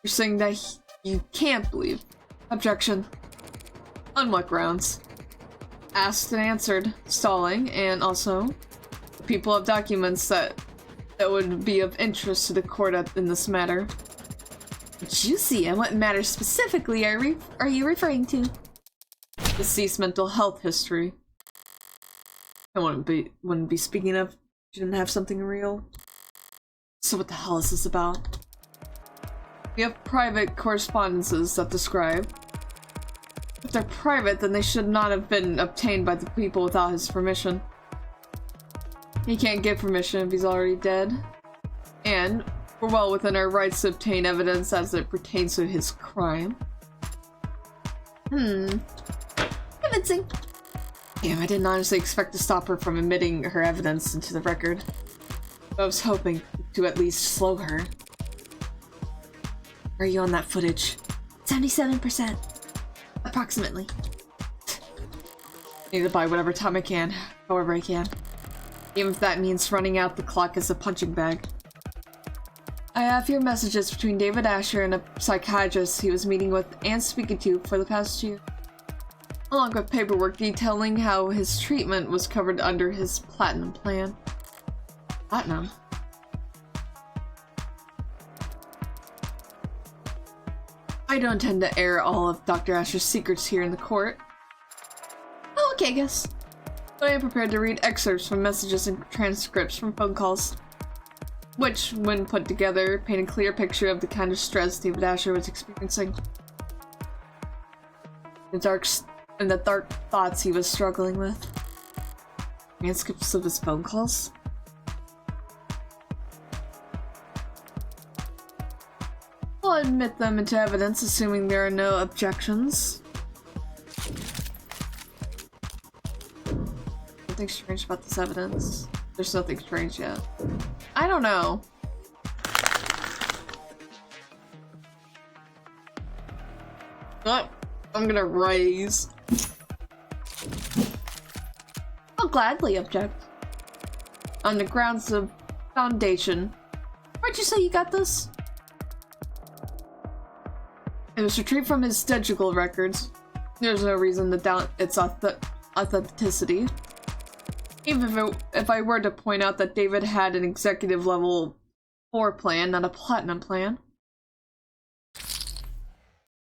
You're saying that you can't believe. Objection. On what grounds? Asked and answered, stalling, and also, people have documents that would be of interest to the court in this matter. Juicy, and what matter specifically are you referring to? Deceased mental health history. I wouldn't be speaking of. You didn't have something real. So what the hell is this about? We have private correspondences that describe. If they're private, then they should not have been obtained by the people without his permission. He can't give permission if he's already dead. And we're well within our rights to obtain evidence as it pertains to his crime. Convincing. Damn, I didn't honestly expect to stop her from admitting her evidence into the record. I was hoping to at least slow her. Are you on that footage? 77%. Approximately. I need to buy whatever time I can, however I can. Even if that means running out the clock as a punching bag. I have your messages between David Asher and a psychiatrist he was meeting with and speaking to for the past year. Along with paperwork detailing how his treatment was covered under his platinum plan. Platinum? I don't intend to air all of Dr. Asher's secrets here in the court. Oh, okay, I guess. But I am prepared to read excerpts from messages and transcripts from phone calls, which, when put together, paint a clear picture of the kind of stress David Asher was experiencing. The dark thoughts he was struggling with. Transcripts of his phone calls? I'll admit them into evidence, assuming there are no objections. Nothing strange about this evidence. There's nothing strange yet. I don't know. Oh, I'm gonna raise. I'll gladly object. On the grounds of foundation. Where'd you say you got this? It was retrieved from his digital records. There's no reason to doubt its authenticity. Even if I were to point out that David had an executive level 4 plan, not a platinum plan.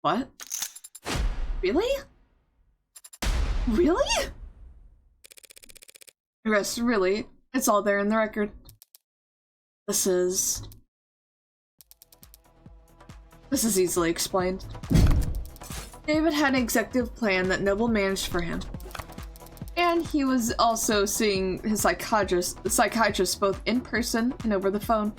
What? Really? Really? Yes, really. It's all there in the record. This is easily explained. David had an executive plan that Noble managed for him. And he was also seeing his psychiatrist both in person and over the phone.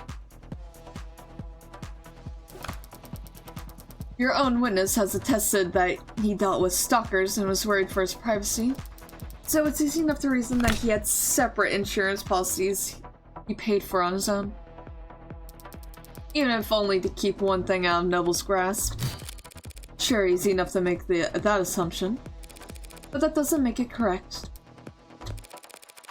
Your own witness has attested that he dealt with stalkers and was worried for his privacy. So it's easy enough to reason that he had separate insurance policies he paid for on his own. Even if only to keep one thing out of Noble's grasp. Sure, easy enough to make that assumption. But that doesn't make it correct.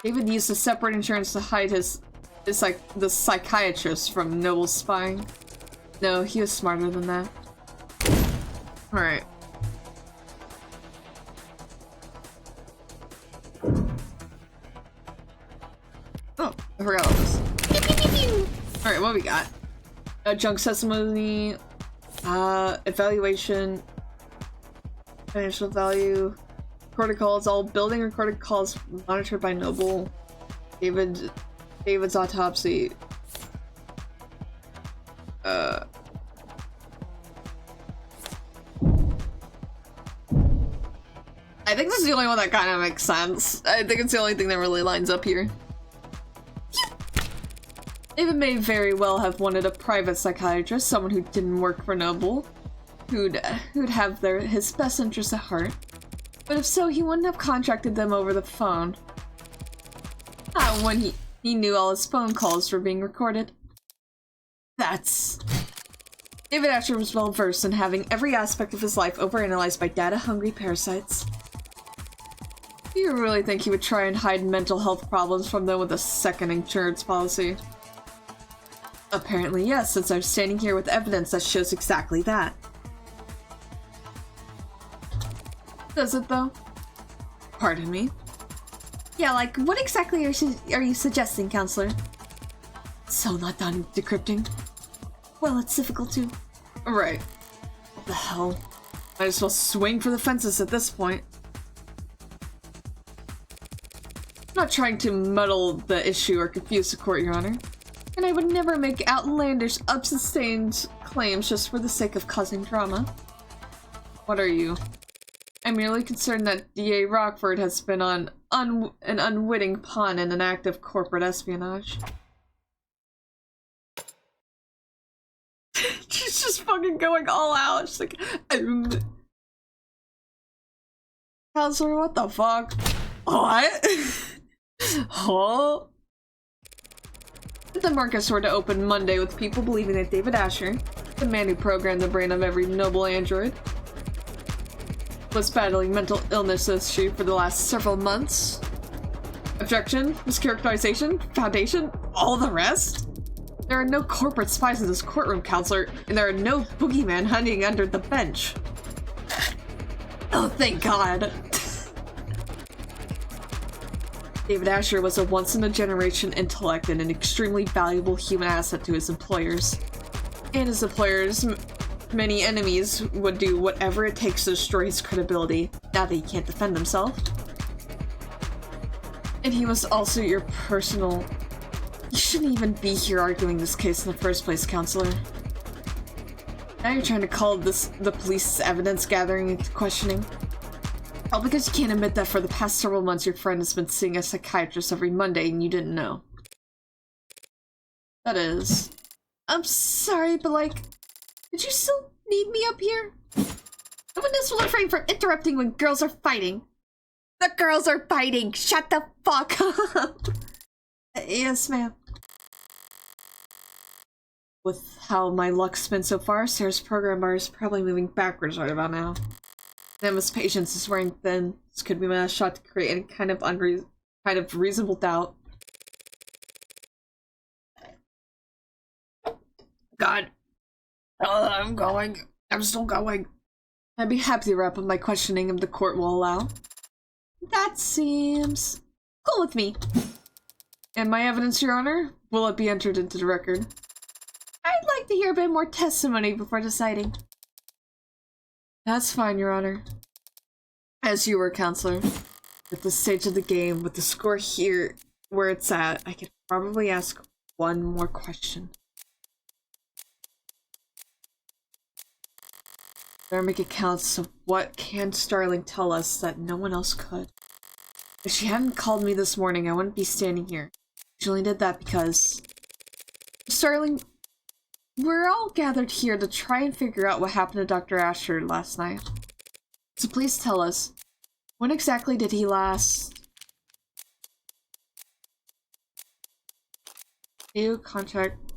David used a separate insurance to hide the psychiatrist from Noble's spying. No, he was smarter than that. Alright. I forgot all this. Alright, what we got? Junk testimony, evaluation, financial value, recorded calls, all building recorded calls monitored by Noble, David's autopsy, I think this is the only one that kind of makes sense. I think it's the only thing that really lines up here. David may very well have wanted a private psychiatrist, someone who didn't work for Noble, who'd have his best interests at heart. But if so, he wouldn't have contracted them over the phone. Not when he knew all his phone calls were being recorded. David Asher was well versed in having every aspect of his life overanalyzed by data-hungry parasites. Do you really think he would try and hide mental health problems from them with a second insurance policy? Apparently yes, since I'm standing here with evidence that shows exactly that. Does it though? Pardon me? Yeah, like, what exactly are you suggesting, Counselor? So not done decrypting? Well, it's difficult to... Right. What the hell? Might as well swing for the fences at this point. I'm not trying to muddle the issue or confuse the court, Your Honor. And I would never make outlandish, unsustained claims just for the sake of causing drama. What are you? I'm merely concerned that D.A. Rockford has been an unwitting pawn in an act of corporate espionage. She's just fucking going all out. She's like, Counselor, what the fuck? What? Huh? The markets were to open Monday with people believing that David Asher, the man who programmed the brain of every noble android, was battling mental illness issue for the last several months. Objection, mischaracterization, foundation, all the rest? There are no corporate spies in this courtroom, Counselor, and there are no boogeyman hiding under the bench. Oh, thank God. David Asher was a once-in-a-generation intellect and an extremely valuable human asset to his employers. And his employers' many enemies would do whatever it takes to destroy his credibility, now that he can't defend himself. And he was also your personal... You shouldn't even be here arguing this case in the first place, Counselor. Now you're trying to call the police's evidence gathering into questioning. All because you can't admit that for the past several months your friend has been seeing a psychiatrist every Monday and you didn't know. That is... I'm sorry, but like... Did you still need me up here? The witness will refrain from interrupting when girls are fighting. The girls are fighting! Shut the fuck up! Yes, ma'am. With how my luck's been so far, Sarah's program bar is probably moving backwards right about now. Emma's patience is wearing thin. This could be my last shot to create any kind of reasonable doubt. God. Oh, I'm going. I'm still going. I'd be happy to wrap up my questioning if the court will allow. That seems cool with me. And my evidence, Your Honor? Will it be entered into the record? I'd like to hear a bit more testimony before deciding. That's fine, Your Honor. As you were, Counselor. At this stage of the game, with the score here where it's at, I could probably ask one more question. Better make it count, so what can Starling tell us that no one else could? If she hadn't called me this morning, I wouldn't be standing here. She only did that because... Starling, we're all gathered here to try and figure out what happened to Dr. Asher last night. So please tell us, when exactly did he last... New contract...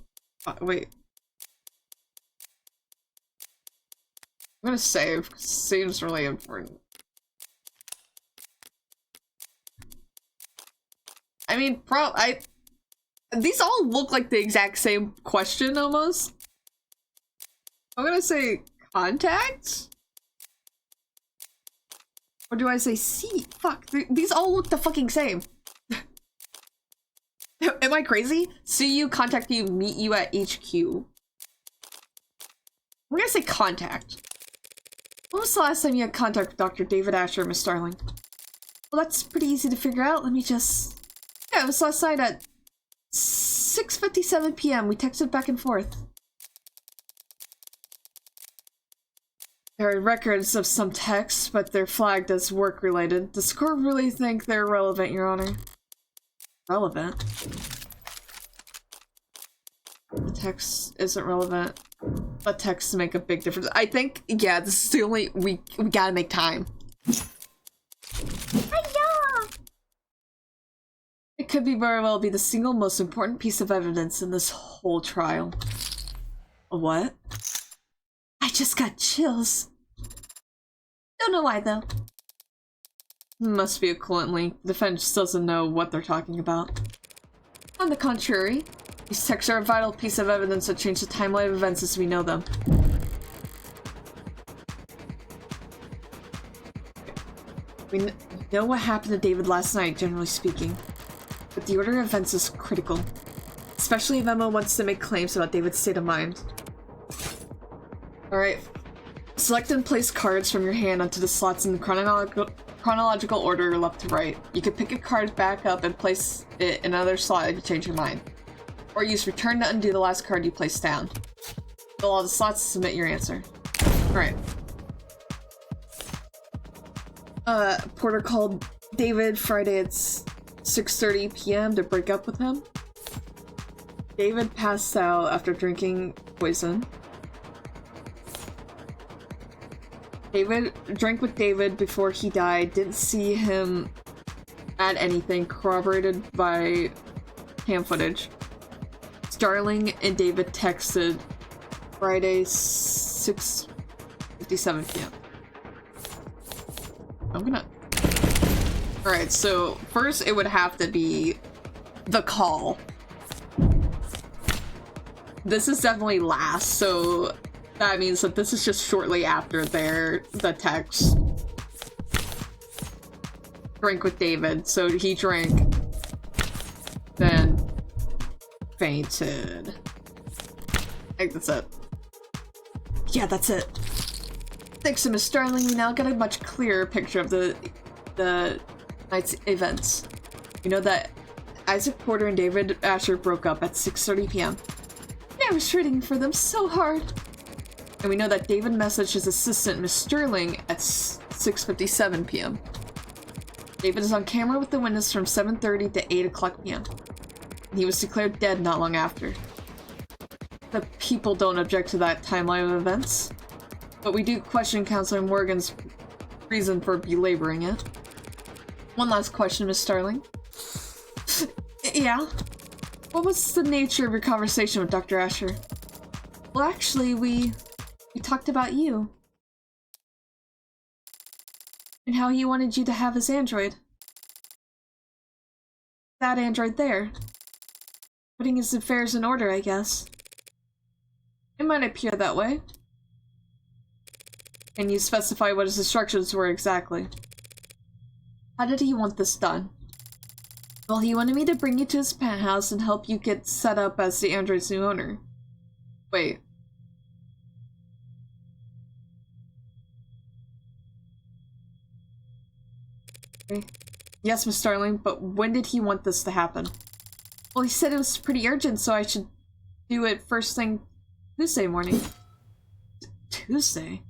wait. I'm gonna save, because it seems really important. I mean, these all look like the exact same question, almost. I'm gonna say contact? Or do I say C? Fuck, these all look the fucking same. Am Am I crazy? See you, contact you, meet you at HQ. I'm gonna say contact. When was the last time you had contact with Dr. David Asher, Miss Starling? Well, that's pretty easy to figure out. Let me just... Yeah, it was last night at 6:57 p.m. We texted back and forth. There are records of some texts, but they're flagged as work-related. Does the court really think they're relevant, Your Honor? Relevant? The text isn't relevant. But texts make a big difference. I think, yeah, this is the only... We gotta make time. It could very well be the single most important piece of evidence in this whole trial. A what? I just got chills. Don't know why, though. Must be a coolant leak. The defense doesn't know what they're talking about. On the contrary, these texts are a vital piece of evidence that change the timeline of events as we know them. We know what happened to David last night, generally speaking. But the order of events is critical. Especially if Emma wants to make claims about David's state of mind. Alright. Select and place cards from your hand onto the slots in the chronological order left to right. You can pick a card back up and place it in another slot if you change your mind. Or use return to undo the last card you placed down. Fill all the slots to submit your answer. Alright. Porter called David Friday at 6:30 p.m. to break up with him. David passed out after drinking poison. David drank with David before he died. Didn't see him add anything, corroborated by cam footage. Starling and David texted Friday 6:57 p.m. I'm gonna... Alright, so first it would have to be the call. This is definitely last, so that means that this is just shortly after the text. Drink with David, so he drank, then fainted. I think that's it. Yeah, that's it. Thanks to Miss Starling, we now get a much clearer picture of the night's events. We know that Isaac Porter and David Asher broke up at 6:30 p.m. I was rooting for them so hard. And we know that David messaged his assistant, Miss Sterling, at 6:57 p.m. David is on camera with the witness from 7:30 to 8 o'clock p.m. He was declared dead not long after. The people don't object to that timeline of events, but we do question Counselor Morgan's reason for belaboring it. One last question, Miss Starling. Yeah? What was the nature of your conversation with Dr. Asher? Well, actually, we talked about you. And how he wanted you to have his android. That android there. Putting his affairs in order, I guess. It might appear that way. Can you specify what his instructions were exactly? How did he want this done? Well, he wanted me to bring you to his penthouse and help you get set up as the android's new owner. Wait. Okay. Yes, Miss Starling, but when did he want this to happen? Well, he said it was pretty urgent, so I should do it first thing Tuesday morning. Tuesday?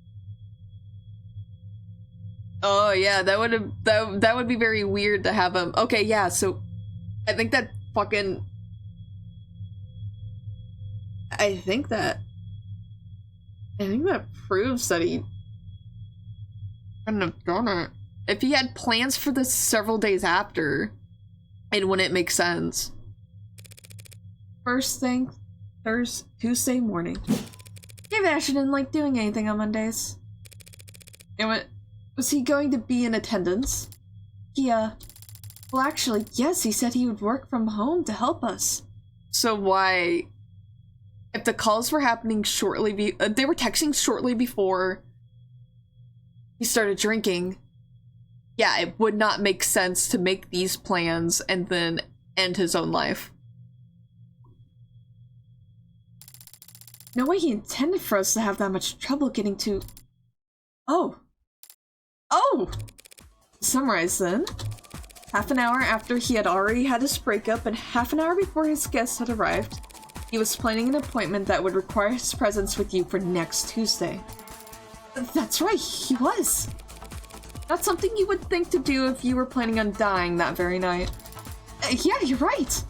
Oh yeah, that would be very weird to have him. Okay, yeah, so I think that proves that he couldn't have done it. If he had plans for this several days after, it wouldn't make sense. First thing, Tuesday morning. David Asher didn't like doing anything on Mondays. Was he going to be in attendance? Yeah. Well, actually, yes, he said he would work from home to help us. So why... If the calls were happening shortly they were texting shortly before he started drinking, yeah, it would not make sense to make these plans and then end his own life. No way he intended for us to have that much trouble getting to... Oh! To summarize then, half an hour after he had already had his breakup and half an hour before his guests had arrived, he was planning an appointment that would require his presence with you for next Tuesday. That's right, he was. Not something you would think to do if you were planning on dying that very night. Yeah, you're right.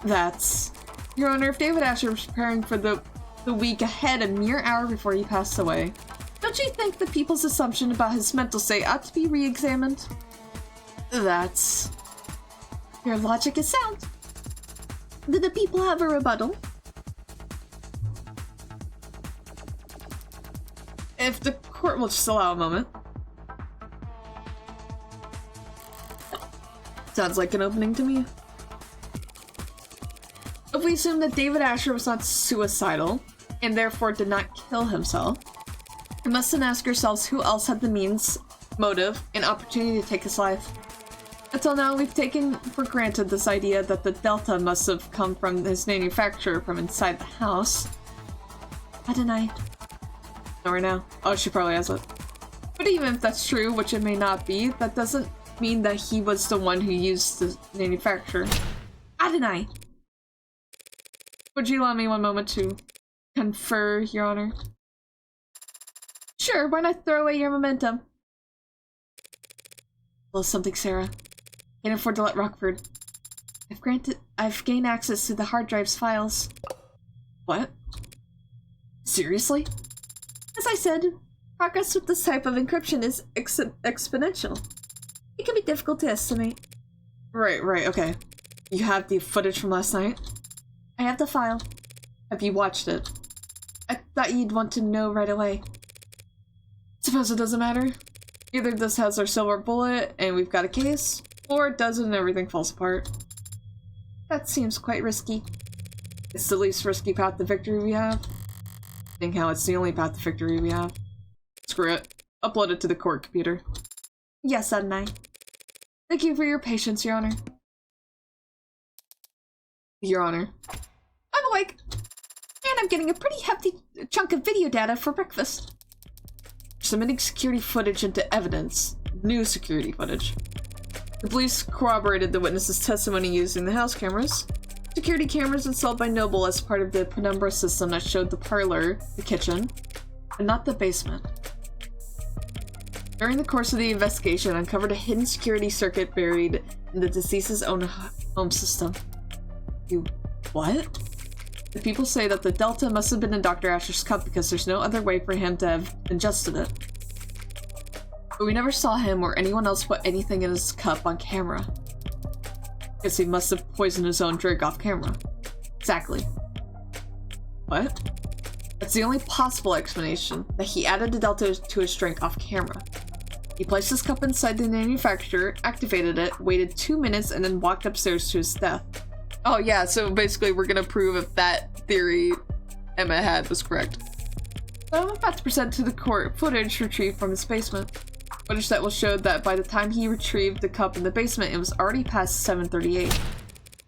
That's... Your Honor, if David Asher was preparing for the week ahead a mere hour before he passed away, don't you think the people's assumption about his mental state ought to be re-examined? That's... Your logic is sound. Did the people have a rebuttal? If the court will just allow a moment. Sounds like an opening to me. If we assume that David Asher was not suicidal, and therefore did not kill himself, we must then ask ourselves who else had the means, motive, and opportunity to take his life. Until now, we've taken for granted this idea that the Delta must have come from his manufacturer from inside the house. I deny. Nor now. Oh, she probably has it. But even if that's true, which it may not be, that doesn't mean that he was the one who used the manufacturer. I deny. Would you allow me one moment to confer, Your Honor? Sure, why not throw away your momentum? Well, something, Sarah. Can't afford to let Rockford. I've gained access to the hard drive's files. What? Seriously? As I said, progress with this type of encryption is exponential. It can be difficult to estimate. Right, okay. You have the footage from last night? I have the file. Have you watched it? I thought you'd want to know right away. Suppose it doesn't matter. Either this has our silver bullet and we've got a case, or it doesn't and everything falls apart. That seems quite risky. It's the least risky path to victory we have. Think how it's the only path to victory we have. Screw it. Upload it to the court computer. Yes, Adonai. Thank you for your patience, Your Honor. Your Honor. I'm awake! And I'm getting a pretty hefty chunk of video data for breakfast. Submitting security footage into evidence. New security footage. The police corroborated the witness's testimony using the house cameras. Security cameras installed by Noble as part of the penumbra system that showed the parlor, the kitchen, but not the basement. During the course of the investigation, uncovered a hidden security circuit buried in the deceased's own home system. You... what? The people say that the Delta must have been in Dr. Asher's cup because there's no other way for him to have ingested it. But we never saw him or anyone else put anything in his cup on camera. Guess he must have poisoned his own drink off camera. Exactly. What? That's the only possible explanation, that he added the Delta to his drink off camera. He placed his cup inside the manufacturer, activated it, waited 2 minutes, and then walked upstairs to his death. Oh yeah, so basically we're gonna prove if that theory Emma had was correct. But I'm about to present to the court footage retrieved from his basement. Footage that will show that by the time he retrieved the cup in the basement, it was already past 7:38,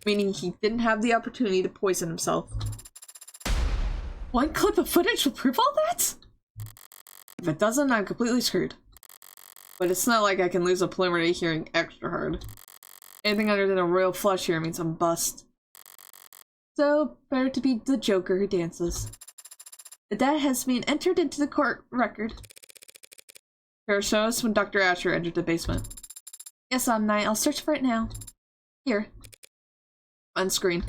meaning he didn't have the opportunity to poison himself. One clip of footage will prove all that? If it doesn't, I'm completely screwed. But it's not like I can lose a preliminary hearing extra hard. Anything other than a royal flush here means I'm bust. So, better to be the Joker who dances. The data has been entered into the court record. Here, show us when Dr. Asher entered the basement. Yes, Omni, I'll search for it now. Here. On screen.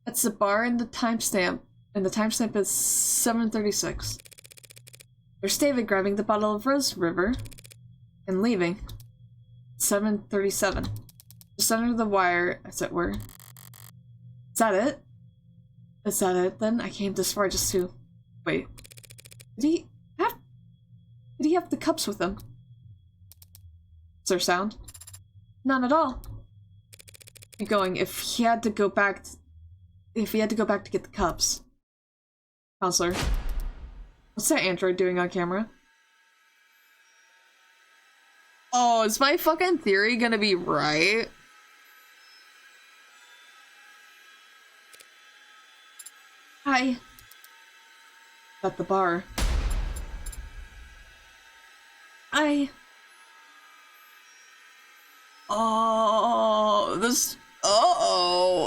That's the bar and the timestamp, and the timestamp is 7:36. There's David grabbing the bottle of Rose River and leaving. 7:37. Just under the wire, as it were. Is that it? Is that it, then? I came this far just to... Wait. Did he have the cups with him? Is there sound? None at all. Keep going. If he had to go back to get the cups. Counselor. What's that android doing on camera? Oh, is my fucking theory gonna be right? Hi. at the bar.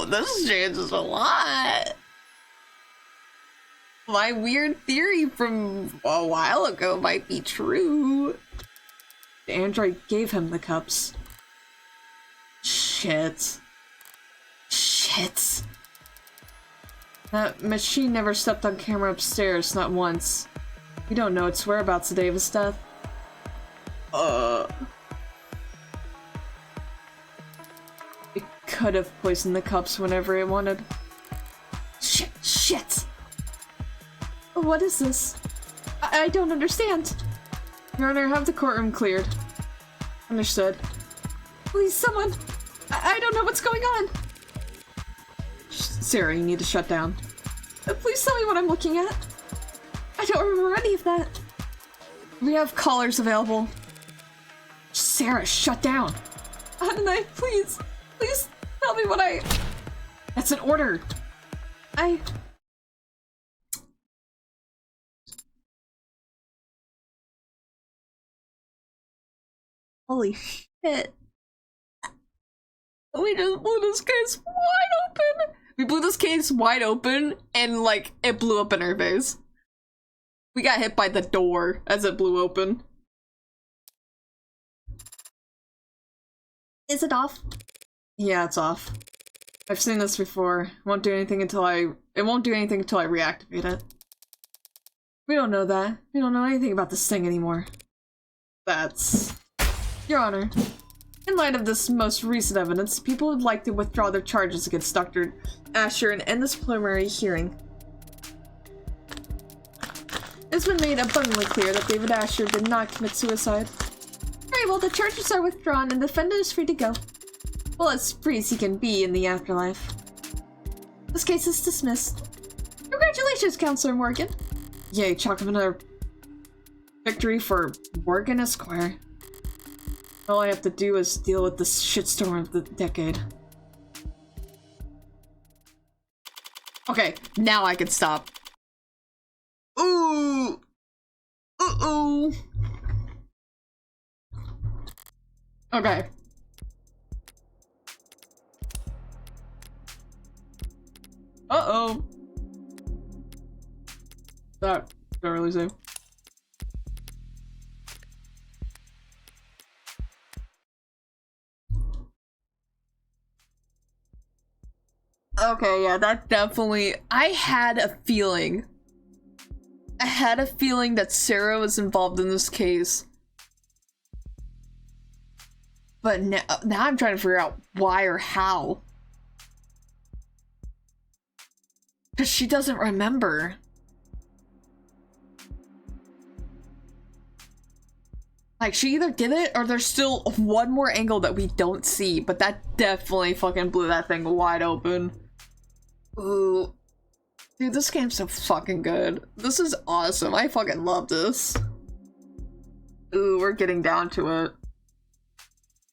This changes a lot. My weird theory from a while ago might be true. The android gave him the cups. Shit. That machine never stepped on camera upstairs, not once. We don't know its whereabouts the day of his death. It could have poisoned the cups whenever it wanted. Shit! What is this? I don't understand. Your Honor, have the courtroom cleared. Understood. Please, someone! I don't know what's going on! Sarah, you need to shut down. Please tell me what I'm looking at. I don't remember any of that. We have callers available. Sarah, shut down. Adonai, please tell me what I... That's an order. Holy shit. We just blew this case wide open. We blew this case wide open and like it blew up in our face. We got hit by the door as it blew open. Is it off? Yeah, it's off. I've seen this before. It won't do anything until I reactivate it. We don't know that. We don't know anything about this thing anymore. That's... Your Honor, in light of this most recent evidence, people would like to withdraw their charges against Dr. Asher and end this preliminary hearing. It's been made abundantly clear that David Asher did not commit suicide. Very well, the charges are withdrawn and the defendant is free to go. Well, as free as he can be in the afterlife. This case is dismissed. Congratulations, Counselor Morgan! Yay, chalk up another victory for Morgan Esquire. All I have to do is deal with this shitstorm of the decade. Okay, now I can stop. Ooh! Uh-oh! Okay. Uh-oh! That don't really say. Okay, yeah, that definitely... I had a feeling that Sarah was involved in this case. But now I'm trying to figure out why or how. Because she doesn't remember. Like, she either did it, or there's still one more angle that we don't see, but that definitely fucking blew that thing wide open. Ooh. Dude, this game's so fucking good. This is awesome. I fucking love this. Ooh, we're getting down to it.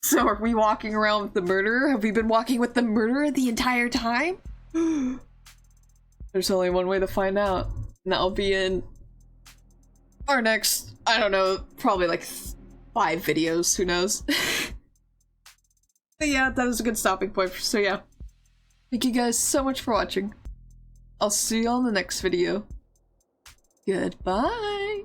So are we walking around with the murderer? Have we been walking with the murderer the entire time? There's only one way to find out. And that'll be in our next, I don't know, probably like 5 videos, who knows? But yeah, that was a good stopping point. So yeah. Thank you guys so much for watching. I'll see you all in the next video. Goodbye!